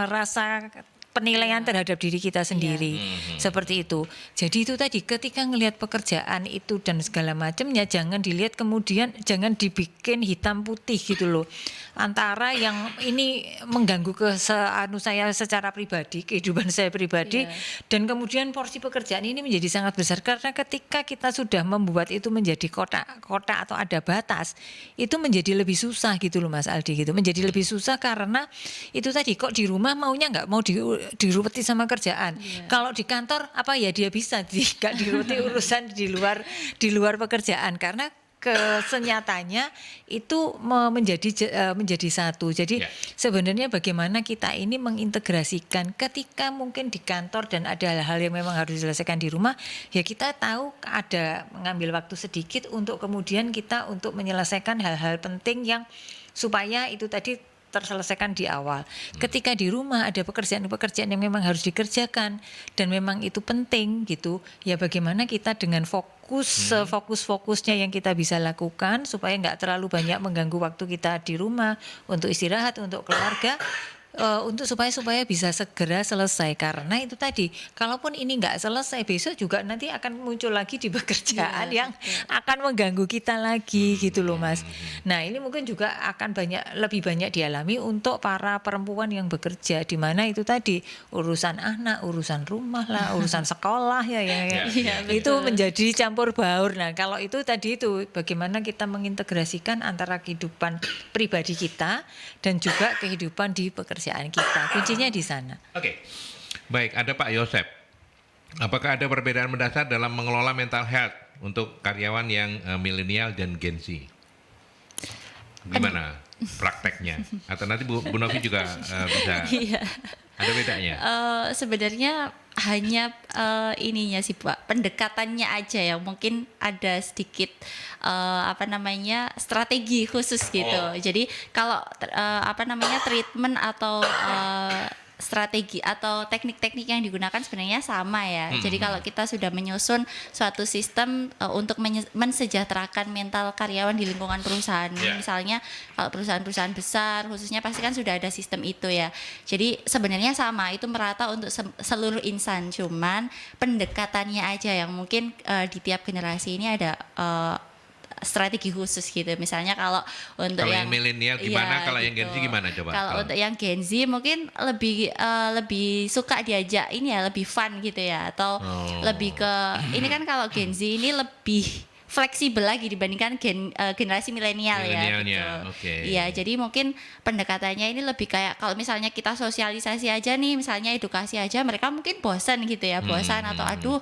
rasa penilaian terhadap diri kita sendiri. Seperti itu. Jadi itu tadi ketika ngelihat pekerjaan itu dan segala macamnya, jangan dilihat kemudian, jangan dibikin hitam putih gitu loh. Antara yang ini mengganggu saya secara pribadi, kehidupan saya pribadi, dan kemudian porsi pekerjaan ini menjadi sangat besar, karena ketika kita sudah membuat itu menjadi kotak atau ada batas, itu menjadi lebih susah gitu loh Mas Aldi gitu. Menjadi lebih susah karena itu tadi, kok di rumah maunya nggak mau diruweti sama kerjaan. Kalau di kantor apa ya dia bisa nggak diruweti urusan di luar pekerjaan, karena kesenyatanya itu menjadi satu. Jadi sebenarnya bagaimana kita ini mengintegrasikan ketika mungkin di kantor dan ada hal-hal yang memang harus diselesaikan di rumah, ya kita tahu ada mengambil waktu sedikit untuk kemudian kita untuk menyelesaikan hal-hal penting yang supaya itu tadi terselesaikan di awal. Ketika di rumah ada pekerjaan-pekerjaan yang memang harus dikerjakan dan memang itu penting gitu, ya bagaimana kita dengan fokusnya yang kita bisa lakukan supaya nggak terlalu banyak mengganggu waktu kita di rumah untuk istirahat, untuk keluarga, untuk supaya bisa segera selesai. Karena itu tadi, kalaupun ini nggak selesai, besok juga nanti akan muncul lagi di pekerjaan yang akan mengganggu kita lagi gitu loh Mas. Nah ini mungkin juga akan lebih banyak dialami untuk para perempuan yang bekerja, di mana itu tadi urusan anak, urusan rumah lah, urusan sekolah itu menjadi campur baur. Nah kalau itu tadi itu bagaimana kita mengintegrasikan antara kehidupan pribadi kita dan juga kehidupan di pekerjaan kita. Kuncinya di sana. Oke. Baik, ada Pak Yosep. Apakah ada perbedaan mendasar dalam mengelola mental health untuk karyawan yang milenial dan Gen Z? Gimana prakteknya? Atau nanti Bu Novi juga bisa. Ada bedanya? Sebenarnya hanya ininya sih Pak, pendekatannya aja yang mungkin ada sedikit strategi khusus gitu. Jadi kalau treatment atau strategi atau teknik-teknik yang digunakan sebenarnya sama ya. Jadi kalau kita sudah menyusun suatu sistem untuk mensejahterakan mental karyawan di lingkungan perusahaan, misalnya kalau perusahaan-perusahaan besar khususnya pasti kan sudah ada sistem itu ya. Jadi sebenarnya sama, itu merata untuk seluruh insan, cuman pendekatannya aja yang mungkin di tiap generasi ini ada strategi khusus gitu. Misalnya kalau untuk yang milenial gimana, kalau yang Gen Z gimana coba? Kalau untuk yang Gen Z mungkin lebih suka diajak ini ya, lebih fun gitu ya, atau lebih ke ini kan kalau Gen Z ini lebih fleksibel lagi dibandingkan generasi milenial ya gitu. Iya, jadi mungkin pendekatannya ini lebih kayak kalau misalnya kita sosialisasi aja nih, misalnya edukasi aja, mereka mungkin bosan gitu ya, atau aduh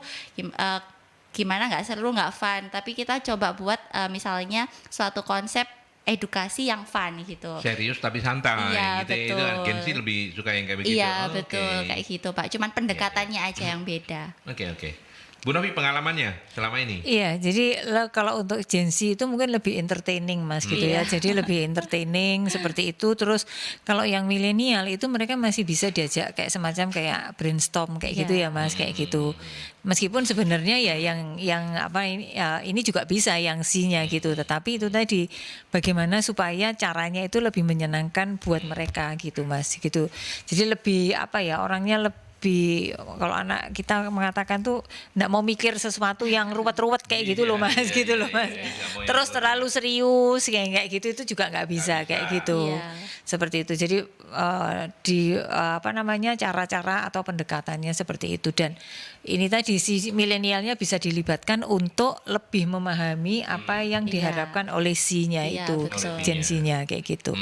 gimana nggak seru, nggak fun. Tapi kita coba buat misalnya suatu konsep edukasi yang fun gitu. Serius tapi santai. Iya, gitu. betul. Itu Gen Z lebih suka yang kayak begitu. Iya, betul, kayak gitu Pak. Cuman pendekatannya aja yang beda. Oke. Bu Novi, pengalamannya selama ini? Iya, jadi kalau untuk Gen Z itu mungkin lebih entertaining Mas gitu ya. Jadi lebih entertaining seperti itu. Terus kalau yang milenial itu mereka masih bisa diajak kayak semacam kayak brainstorm kayak gitu ya Mas, kayak gitu. Meskipun sebenarnya ya ini juga bisa yang C-nya gitu. Tetapi itu tadi bagaimana supaya caranya itu lebih menyenangkan buat mereka gitu Mas gitu. Jadi lebih orangnya lebih, kalau anak kita mengatakan tuh nggak mau mikir sesuatu yang ruwet-ruwet kayak gitu loh Mas, gitu loh Mas. Terus terlalu serius kayak gitu itu juga nggak bisa kayak gitu. Seperti itu. Jadi cara-cara atau pendekatannya seperti itu. Dan ini tadi si milenialnya bisa dilibatkan untuk lebih memahami apa yang diharapkan oleh C-nya itu, Gen Z-nya kayak gitu.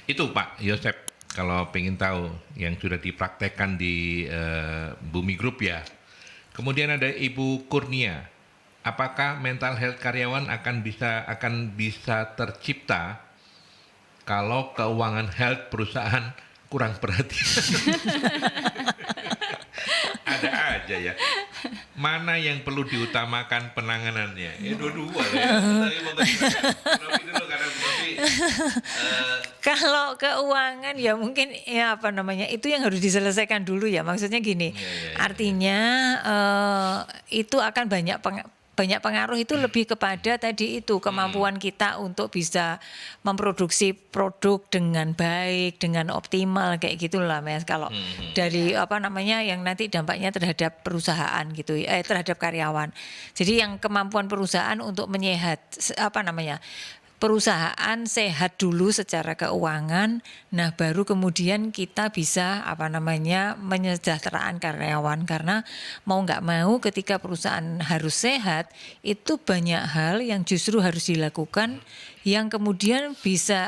Itu Pak Yosep, kalau pengen tahu yang sudah dipraktekkan di Bumi Group ya. Kemudian ada Ibu Kurnia. Apakah mental health karyawan akan bisa tercipta kalau keuangan health perusahaan kurang perhatian? Ada aja ya. Mana yang perlu diutamakan penanganannya? Dua-dua ya. Kalau keuangan ya mungkin itu yang harus diselesaikan dulu ya. Maksudnya gini, artinya itu akan banyak banyak pengaruh itu lebih kepada tadi itu kemampuan kita untuk bisa memproduksi produk dengan baik, dengan optimal kayak gitulah Mas. Kalau dari yang nanti dampaknya terhadap perusahaan gitu, terhadap karyawan. Jadi yang kemampuan perusahaan untuk perusahaan sehat dulu secara keuangan, nah baru kemudian kita bisa menyejahteraan karyawan, karena mau nggak mau ketika perusahaan harus sehat itu banyak hal yang justru harus dilakukan yang kemudian bisa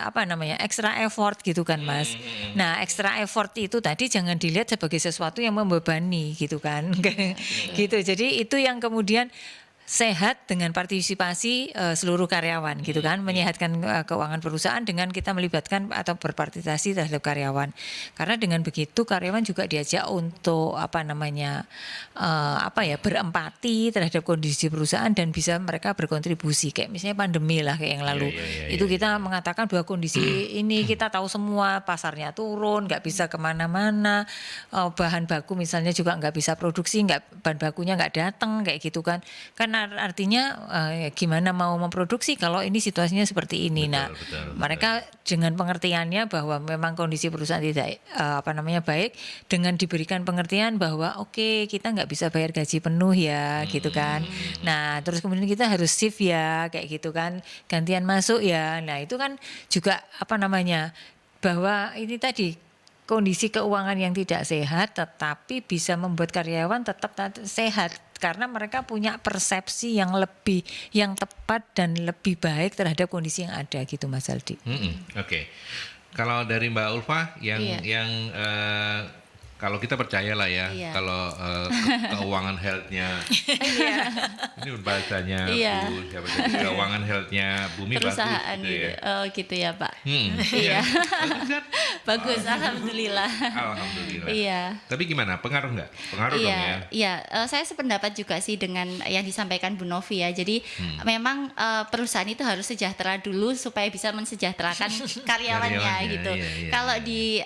extra effort gitu kan Mas. Nah extra effort itu tadi jangan dilihat sebagai sesuatu yang membebani gitu kan, gitu. Jadi itu yang kemudian sehat dengan partisipasi seluruh karyawan gitu kan, menyehatkan keuangan perusahaan dengan kita melibatkan atau berpartisipasi terhadap karyawan. Karena dengan begitu karyawan juga diajak untuk berempati terhadap kondisi perusahaan dan bisa mereka berkontribusi. Kayak misalnya pandemi lah kayak yang lalu. Itu kita mengatakan bahwa kondisi ini kita tahu semua pasarnya turun, nggak bisa kemana-mana, bahan baku misalnya juga nggak bisa produksi, bahan bakunya nggak datang kayak gitu kan. Karena artinya gimana mau memproduksi kalau ini situasinya seperti ini. Betul, mereka dengan pengertiannya bahwa memang kondisi perusahaan tidak baik, dengan diberikan pengertian bahwa oke, kita nggak bisa bayar gaji penuh ya gitu kan. Nah terus kemudian kita harus shift ya kayak gitu kan, gantian masuk ya. Nah itu kan juga bahwa ini tadi kondisi keuangan yang tidak sehat tetapi bisa membuat karyawan tetap sehat karena mereka punya persepsi yang tepat dan lebih baik terhadap kondisi yang ada gitu Mas Aldi. Oke. Kalau dari Mbak Ulfa yang kalau kita percayalah ya, kalau keuangan health-nya, ini bahasanya Bu, siapa tadi? Keuangan health-nya Bumi perusahaan bagus gitu ya. Oh gitu ya Pak. Iya. Bagus kan? Bagus, alhamdulillah. Alhamdulillah. Iya. Tapi gimana? Pengaruh nggak? Pengaruh dong ya. Iya, saya sependapat juga sih dengan yang disampaikan Bu Novi ya. Jadi memang perusahaan itu harus sejahtera dulu supaya bisa mensejahterakan karyawannya gitu. Kalau di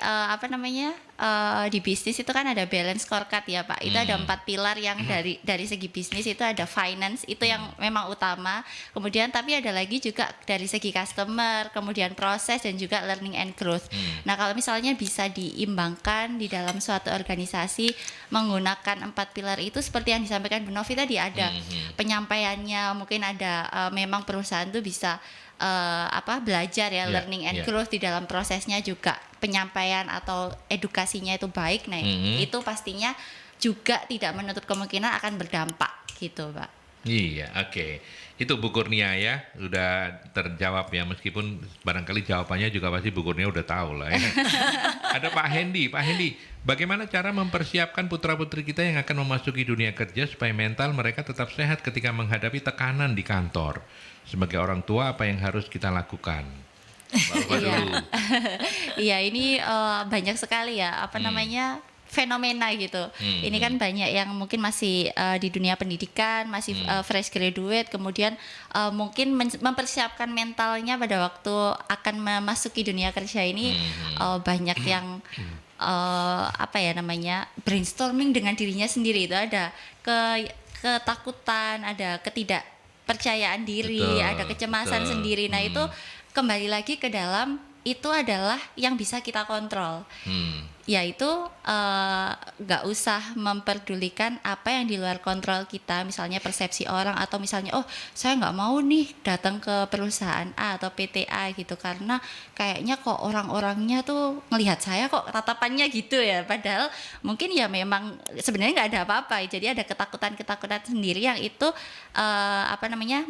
di bisnis itu kan ada balance scorecard ya Pak. Itu ada 4 pilar yang dari segi bisnis itu ada finance itu yang memang utama. Kemudian tapi ada lagi juga dari segi customer, kemudian proses dan juga learning and growth. Nah kalau misalnya bisa diimbangkan di dalam suatu organisasi menggunakan 4 pilar itu seperti yang disampaikan Bu Novi tadi, ada penyampaiannya, mungkin ada memang perusahaan tuh bisa belajar ya, learning and growth di dalam prosesnya juga, penyampaian atau edukasinya itu baik. Nah itu pastinya juga tidak menutup kemungkinan akan berdampak gitu Pak. Iya, oke. Itu Bu Kurnia ya, udah terjawab ya, meskipun barangkali jawabannya juga pasti Bu Kurnia udah tahu lah ya. Ada Pak Hendy, bagaimana cara mempersiapkan putra-putri kita yang akan memasuki dunia kerja supaya mental mereka tetap sehat ketika menghadapi tekanan di kantor? Sebagai orang tua apa yang harus kita lakukan? Iya, ini banyak sekali ya, fenomena gitu. Ini kan banyak yang mungkin masih di dunia pendidikan, masih fresh graduate, kemudian mungkin mempersiapkan mentalnya pada waktu akan memasuki dunia kerja ini. Banyak yang brainstorming dengan dirinya sendiri. Itu ada ketakutan, ada ketidakpercayaan diri, ada kecemasan sendiri. Nah itu kembali lagi ke dalam, itu adalah yang bisa kita kontrol. Yaitu nggak usah memperdulikan apa yang di luar kontrol kita, misalnya persepsi orang, atau misalnya saya nggak mau nih datang ke perusahaan A atau PT A gitu karena kayaknya kok orang-orangnya tuh ngelihat saya kok tatapannya gitu ya, padahal mungkin ya memang sebenarnya nggak ada apa-apa. Jadi ada ketakutan sendiri yang itu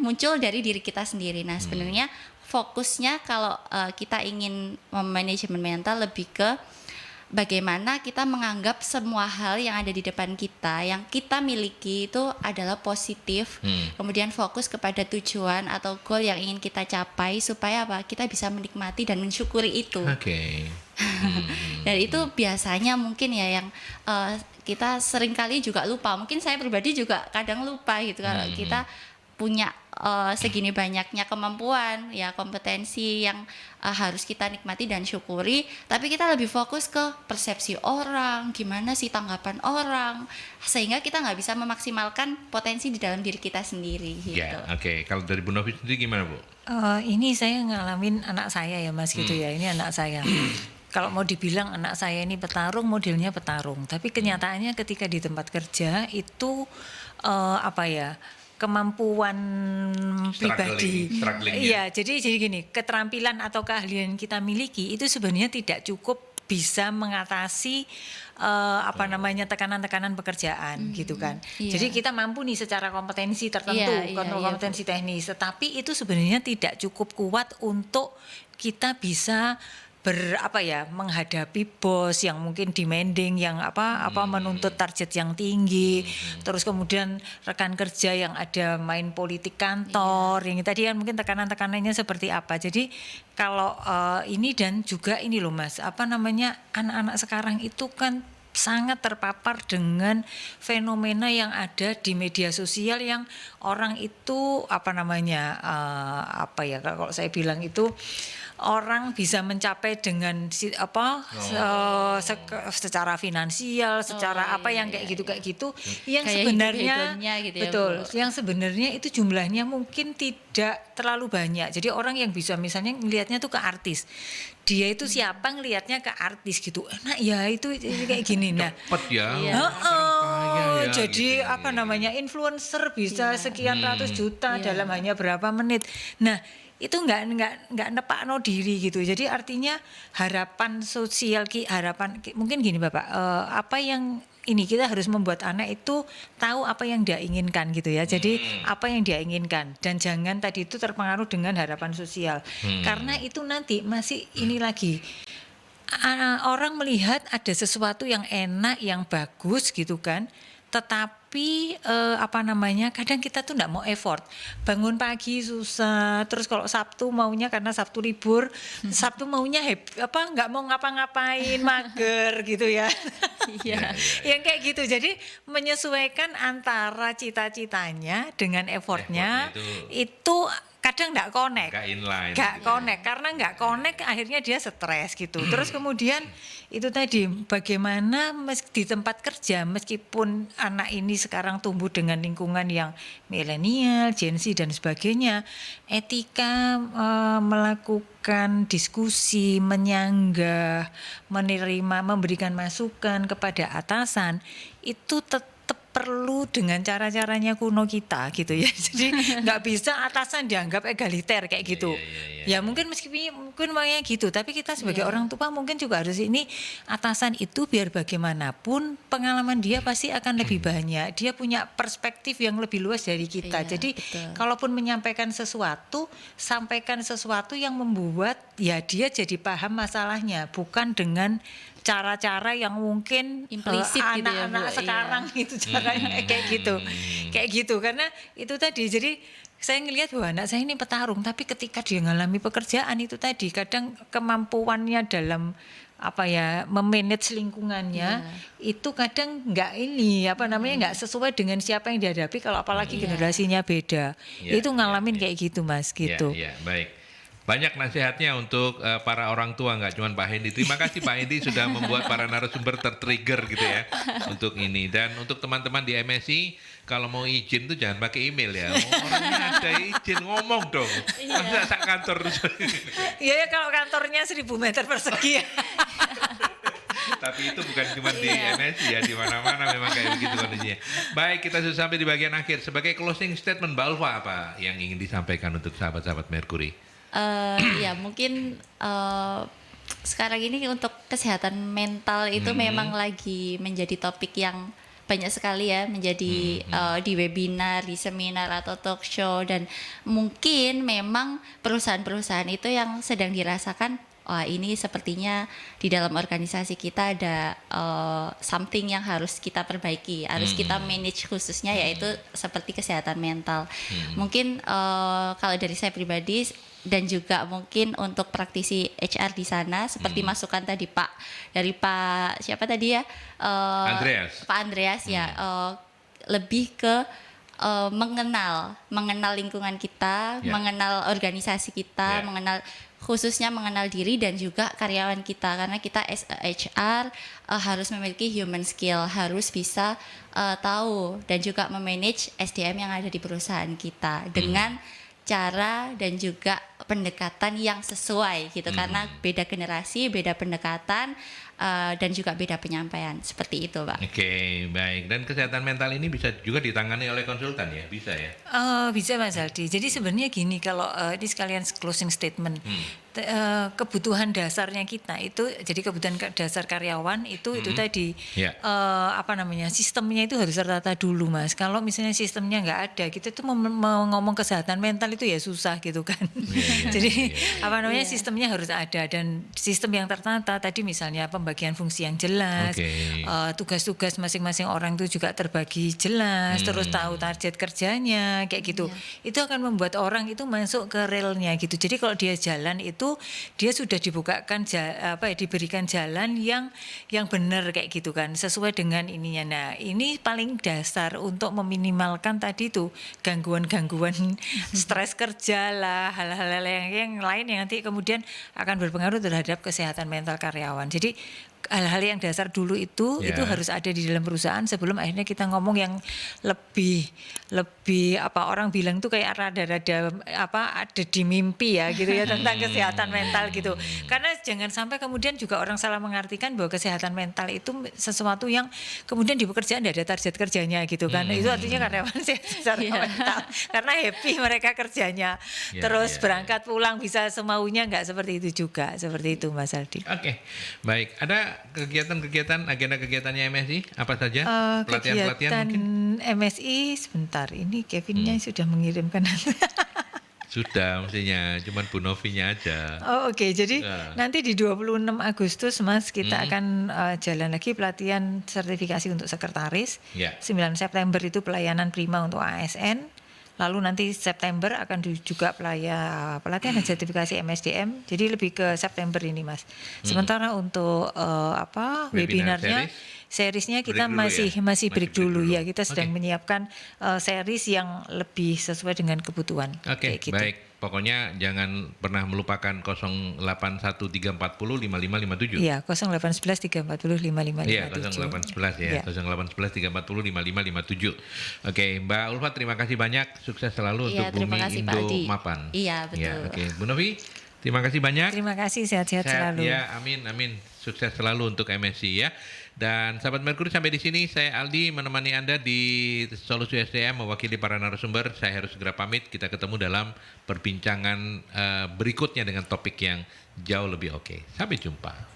muncul dari diri kita sendiri. Nah sebenarnya fokusnya kalau kita ingin manajemen mental lebih ke bagaimana kita menganggap semua hal yang ada di depan kita, yang kita miliki itu adalah positif. Kemudian fokus kepada tujuan atau goal yang ingin kita capai supaya kita bisa menikmati dan mensyukuri itu. Dan itu biasanya mungkin ya yang kita seringkali juga lupa. Mungkin saya pribadi juga kadang lupa gitu kalau kita punya segini banyaknya kemampuan ya kompetensi yang harus kita nikmati dan syukuri, tapi kita lebih fokus ke persepsi orang, gimana sih tanggapan orang, sehingga kita nggak bisa memaksimalkan potensi di dalam diri kita sendiri gitu. Ya, oke. Kalau dari Bu Novi sendiri gimana, Bu? Ini saya ngalamin anak saya ya Mas gitu ya, ini anak saya. Kalau mau dibilang anak saya ini petarung, modelnya petarung, tapi kenyataannya ketika di tempat kerja itu kemampuan pribadi. Strugglingnya. Iya, jadi gini, keterampilan atau keahlian kita miliki itu sebenarnya tidak cukup bisa mengatasi tekanan-tekanan pekerjaan gitu kan. Iya. Jadi kita mampu nih secara kompetensi tertentu, Iya, kompetensi teknis, tetapi itu sebenarnya tidak cukup kuat untuk kita bisa menghadapi bos yang mungkin demanding, yang menuntut target yang tinggi, terus kemudian rekan kerja yang ada main politik kantor, yang tadi kan mungkin tekanan-tekanannya seperti apa. Jadi kalau ini dan juga ini loh Mas, anak-anak sekarang itu kan sangat terpapar dengan fenomena yang ada di media sosial yang orang itu kalau saya bilang itu orang bisa mencapai dengan secara finansial, secara kayak gitu yang Kayak sebenarnya hitung-hitungnya gitu ya, betul, Bu. yang sebenarnya itu jumlahnya mungkin tidak terlalu banyak. Jadi orang yang bisa misalnya ngelihatnya tuh ke artis, dia itu siapa ngelihatnya ke artis gitu. Nah ya itu kayak gini. Nah, Cepet ya. Iya. Kaya ya, jadi gitu. influencer bisa sekian ratus juta Iya. dalam hanya berapa menit. Nah itu nggak nepakno diri gitu. Jadi artinya harapan sosial mungkin gini Bapak, apa yang ini kita harus membuat anak itu tahu apa yang dia inginkan gitu ya. Jadi apa yang dia inginkan dan jangan tadi itu terpengaruh dengan harapan sosial. Karena itu nanti masih ini lagi orang melihat ada sesuatu yang enak, yang bagus gitu kan. Tetapi kadang kita tuh nggak mau effort, bangun pagi susah, terus kalau Sabtu maunya karena Sabtu libur, Sabtu maunya nggak mau ngapa-ngapain, mager gitu ya. Iya. Yang kayak gitu, jadi menyesuaikan antara cita-citanya dengan effortnya itu kadang nggak connect, karena nggak connect akhirnya dia stres gitu. Terus kemudian itu tadi bagaimana di tempat kerja meskipun anak ini sekarang tumbuh dengan lingkungan yang milenial, Gen Z dan sebagainya, etika melakukan diskusi, menyanggah, menerima, memberikan masukan kepada atasan itu tetap perlu dengan cara-caranya kuno kita gitu ya. Jadi nggak bisa atasan dianggap egaliter kayak gitu. Ya mungkin mungkin makanya gitu, tapi kita sebagai orang tua mungkin juga harus ini atasan itu biar bagaimanapun pengalaman dia pasti akan lebih banyak. Dia punya perspektif yang lebih luas dari kita. Iya, Jadi betul. kalaupun menyampaikan sesuatu, sampaikan sesuatu yang membuat ya dia jadi paham masalahnya, bukan dengan cara-cara yang mungkin Implisit gitu ya, anak-anak Bu. sekarang itu caranya kayak gitu karena itu tadi. Jadi saya ngelihat bahwa anak saya ini petarung, tapi ketika dia mengalami pekerjaan itu tadi kadang kemampuannya dalam memanage lingkungannya itu kadang nggak sesuai dengan siapa yang dihadapi, kalau apalagi generasinya beda. Itu ngalamin kayak gitu Mas gitu. Ya, baik. Banyak nasihatnya untuk para orang tua, nggak cuma Pak Hendy. Terima kasih Pak Hendy sudah membuat para narasumber tertrigger gitu ya untuk ini. Dan untuk teman-teman di MSI, kalau mau izin tuh jangan pakai email ya. Orangnya ada izin ngomong dong. Masa sak kantor. Iya ya, kalau kantornya 1000 meter persegi. Tapi itu bukan cuma di MSI ya, di mana-mana memang kayak begitu kondisinya. Baik, kita sudah sampai di bagian akhir. Sebagai closing statement Mbak Ulfa, apa yang ingin disampaikan untuk sahabat-sahabat Mercury? Ya mungkin sekarang ini untuk kesehatan mental itu memang lagi menjadi topik yang banyak sekali ya, menjadi di webinar, di seminar atau talk show, dan mungkin memang perusahaan-perusahaan itu yang sedang dirasakan, ini sepertinya di dalam organisasi kita ada something yang harus kita perbaiki, harus kita manage khususnya, yaitu seperti kesehatan mental. Mungkin kalau dari saya pribadi dan juga mungkin untuk praktisi HR di sana, seperti masukan tadi dari Pak siapa tadi ya, Andreas. Pak Andreas ya, lebih ke mengenal lingkungan kita, Ya. mengenal organisasi kita, Ya. khususnya mengenal diri dan juga karyawan kita, karena kita as a HR harus memiliki human skill, harus bisa tahu dan juga memanage SDM yang ada di perusahaan kita dengan cara dan juga pendekatan yang sesuai gitu, karena beda generasi, beda pendekatan dan juga beda penyampaian, seperti itu, Pak. Oke, baik. Dan kesehatan mental ini bisa juga ditangani oleh konsultan ya, bisa ya? Bisa Mas Aldi. Jadi sebenarnya gini, kalau ini sekalian closing statement, kebutuhan dasarnya kita itu, jadi kebutuhan dasar karyawan itu tadi Ya. sistemnya itu harus tertata dulu, Mas. Kalau misalnya sistemnya nggak ada, kita tuh mau ngomong kesehatan mental itu ya susah gitu kan. Jadi sistemnya harus ada, dan sistem yang tertata tadi misalnya pembagian fungsi yang jelas, tugas-tugas masing-masing orang itu juga terbagi jelas, terus tahu target kerjanya kayak gitu. Itu akan membuat orang itu masuk ke relnya gitu. Jadi kalau dia jalan itu dia sudah dibukakan diberikan jalan yang benar kayak gitu kan, sesuai dengan ininya. Nah, ini paling dasar untuk meminimalkan tadi tuh gangguan-gangguan stres kerja lah, hal-hal yang lain yang nanti kemudian akan berpengaruh terhadap kesehatan mental karyawan. Jadi hal-hal yang dasar dulu itu harus ada di dalam perusahaan sebelum akhirnya kita ngomong yang lebih orang bilang tuh kayak rada-rada ada di mimpi ya gitu ya, tentang kesehatan mental gitu. Karena jangan sampai kemudian juga orang salah mengartikan bahwa kesehatan mental itu sesuatu yang kemudian di pekerjaan tidak ada target kerjanya gitu kan. Itu artinya karyawan sehat secara mental karena happy mereka kerjanya. Terus berangkat pulang bisa semaunya, nggak seperti itu juga. Seperti itu Mas Aldi. Oke, baik. Ada kegiatan-kegiatan, agenda kegiatannya MSI apa saja? Pelatihan-pelatihan kegiatan mungkin? MSI sebentar, ini Kevinnya sudah mengirimkan. Sudah mestinya, cuman Bu Novinya aja. Oke. Jadi nanti di 26 Agustus Mas kita akan jalan lagi pelatihan sertifikasi untuk sekretaris. 9 September itu pelayanan prima untuk ASN. Lalu nanti September akan juga pelatihan dan sertifikasi MSDM. Jadi lebih ke September ini Mas. Sementara untuk webinarnya, seriesnya kita masih break dulu ya. Kita sedang menyiapkan series yang lebih sesuai dengan kebutuhan. Oke, gitu. baik. Pokoknya jangan pernah melupakan 0813405557. Iya, 0811 340 5557. Iya, 0811 ya. 0811 340 5557. Oke, Mbak Ulfa terima kasih banyak. Sukses selalu untuk Bumi Indo Mapan. Iya, betul. Ya, oke. Bu Novi, terima kasih banyak. Terima kasih, sehat-sehat selalu. Ya, amin. Sukses selalu untuk MSI ya. Dan sahabat Merkuri, sampai di sini saya Aldi menemani Anda di Solusi SDM mewakili para narasumber. Saya harus segera pamit. Kita ketemu dalam perbincangan berikutnya dengan topik yang jauh lebih oke. Sampai jumpa.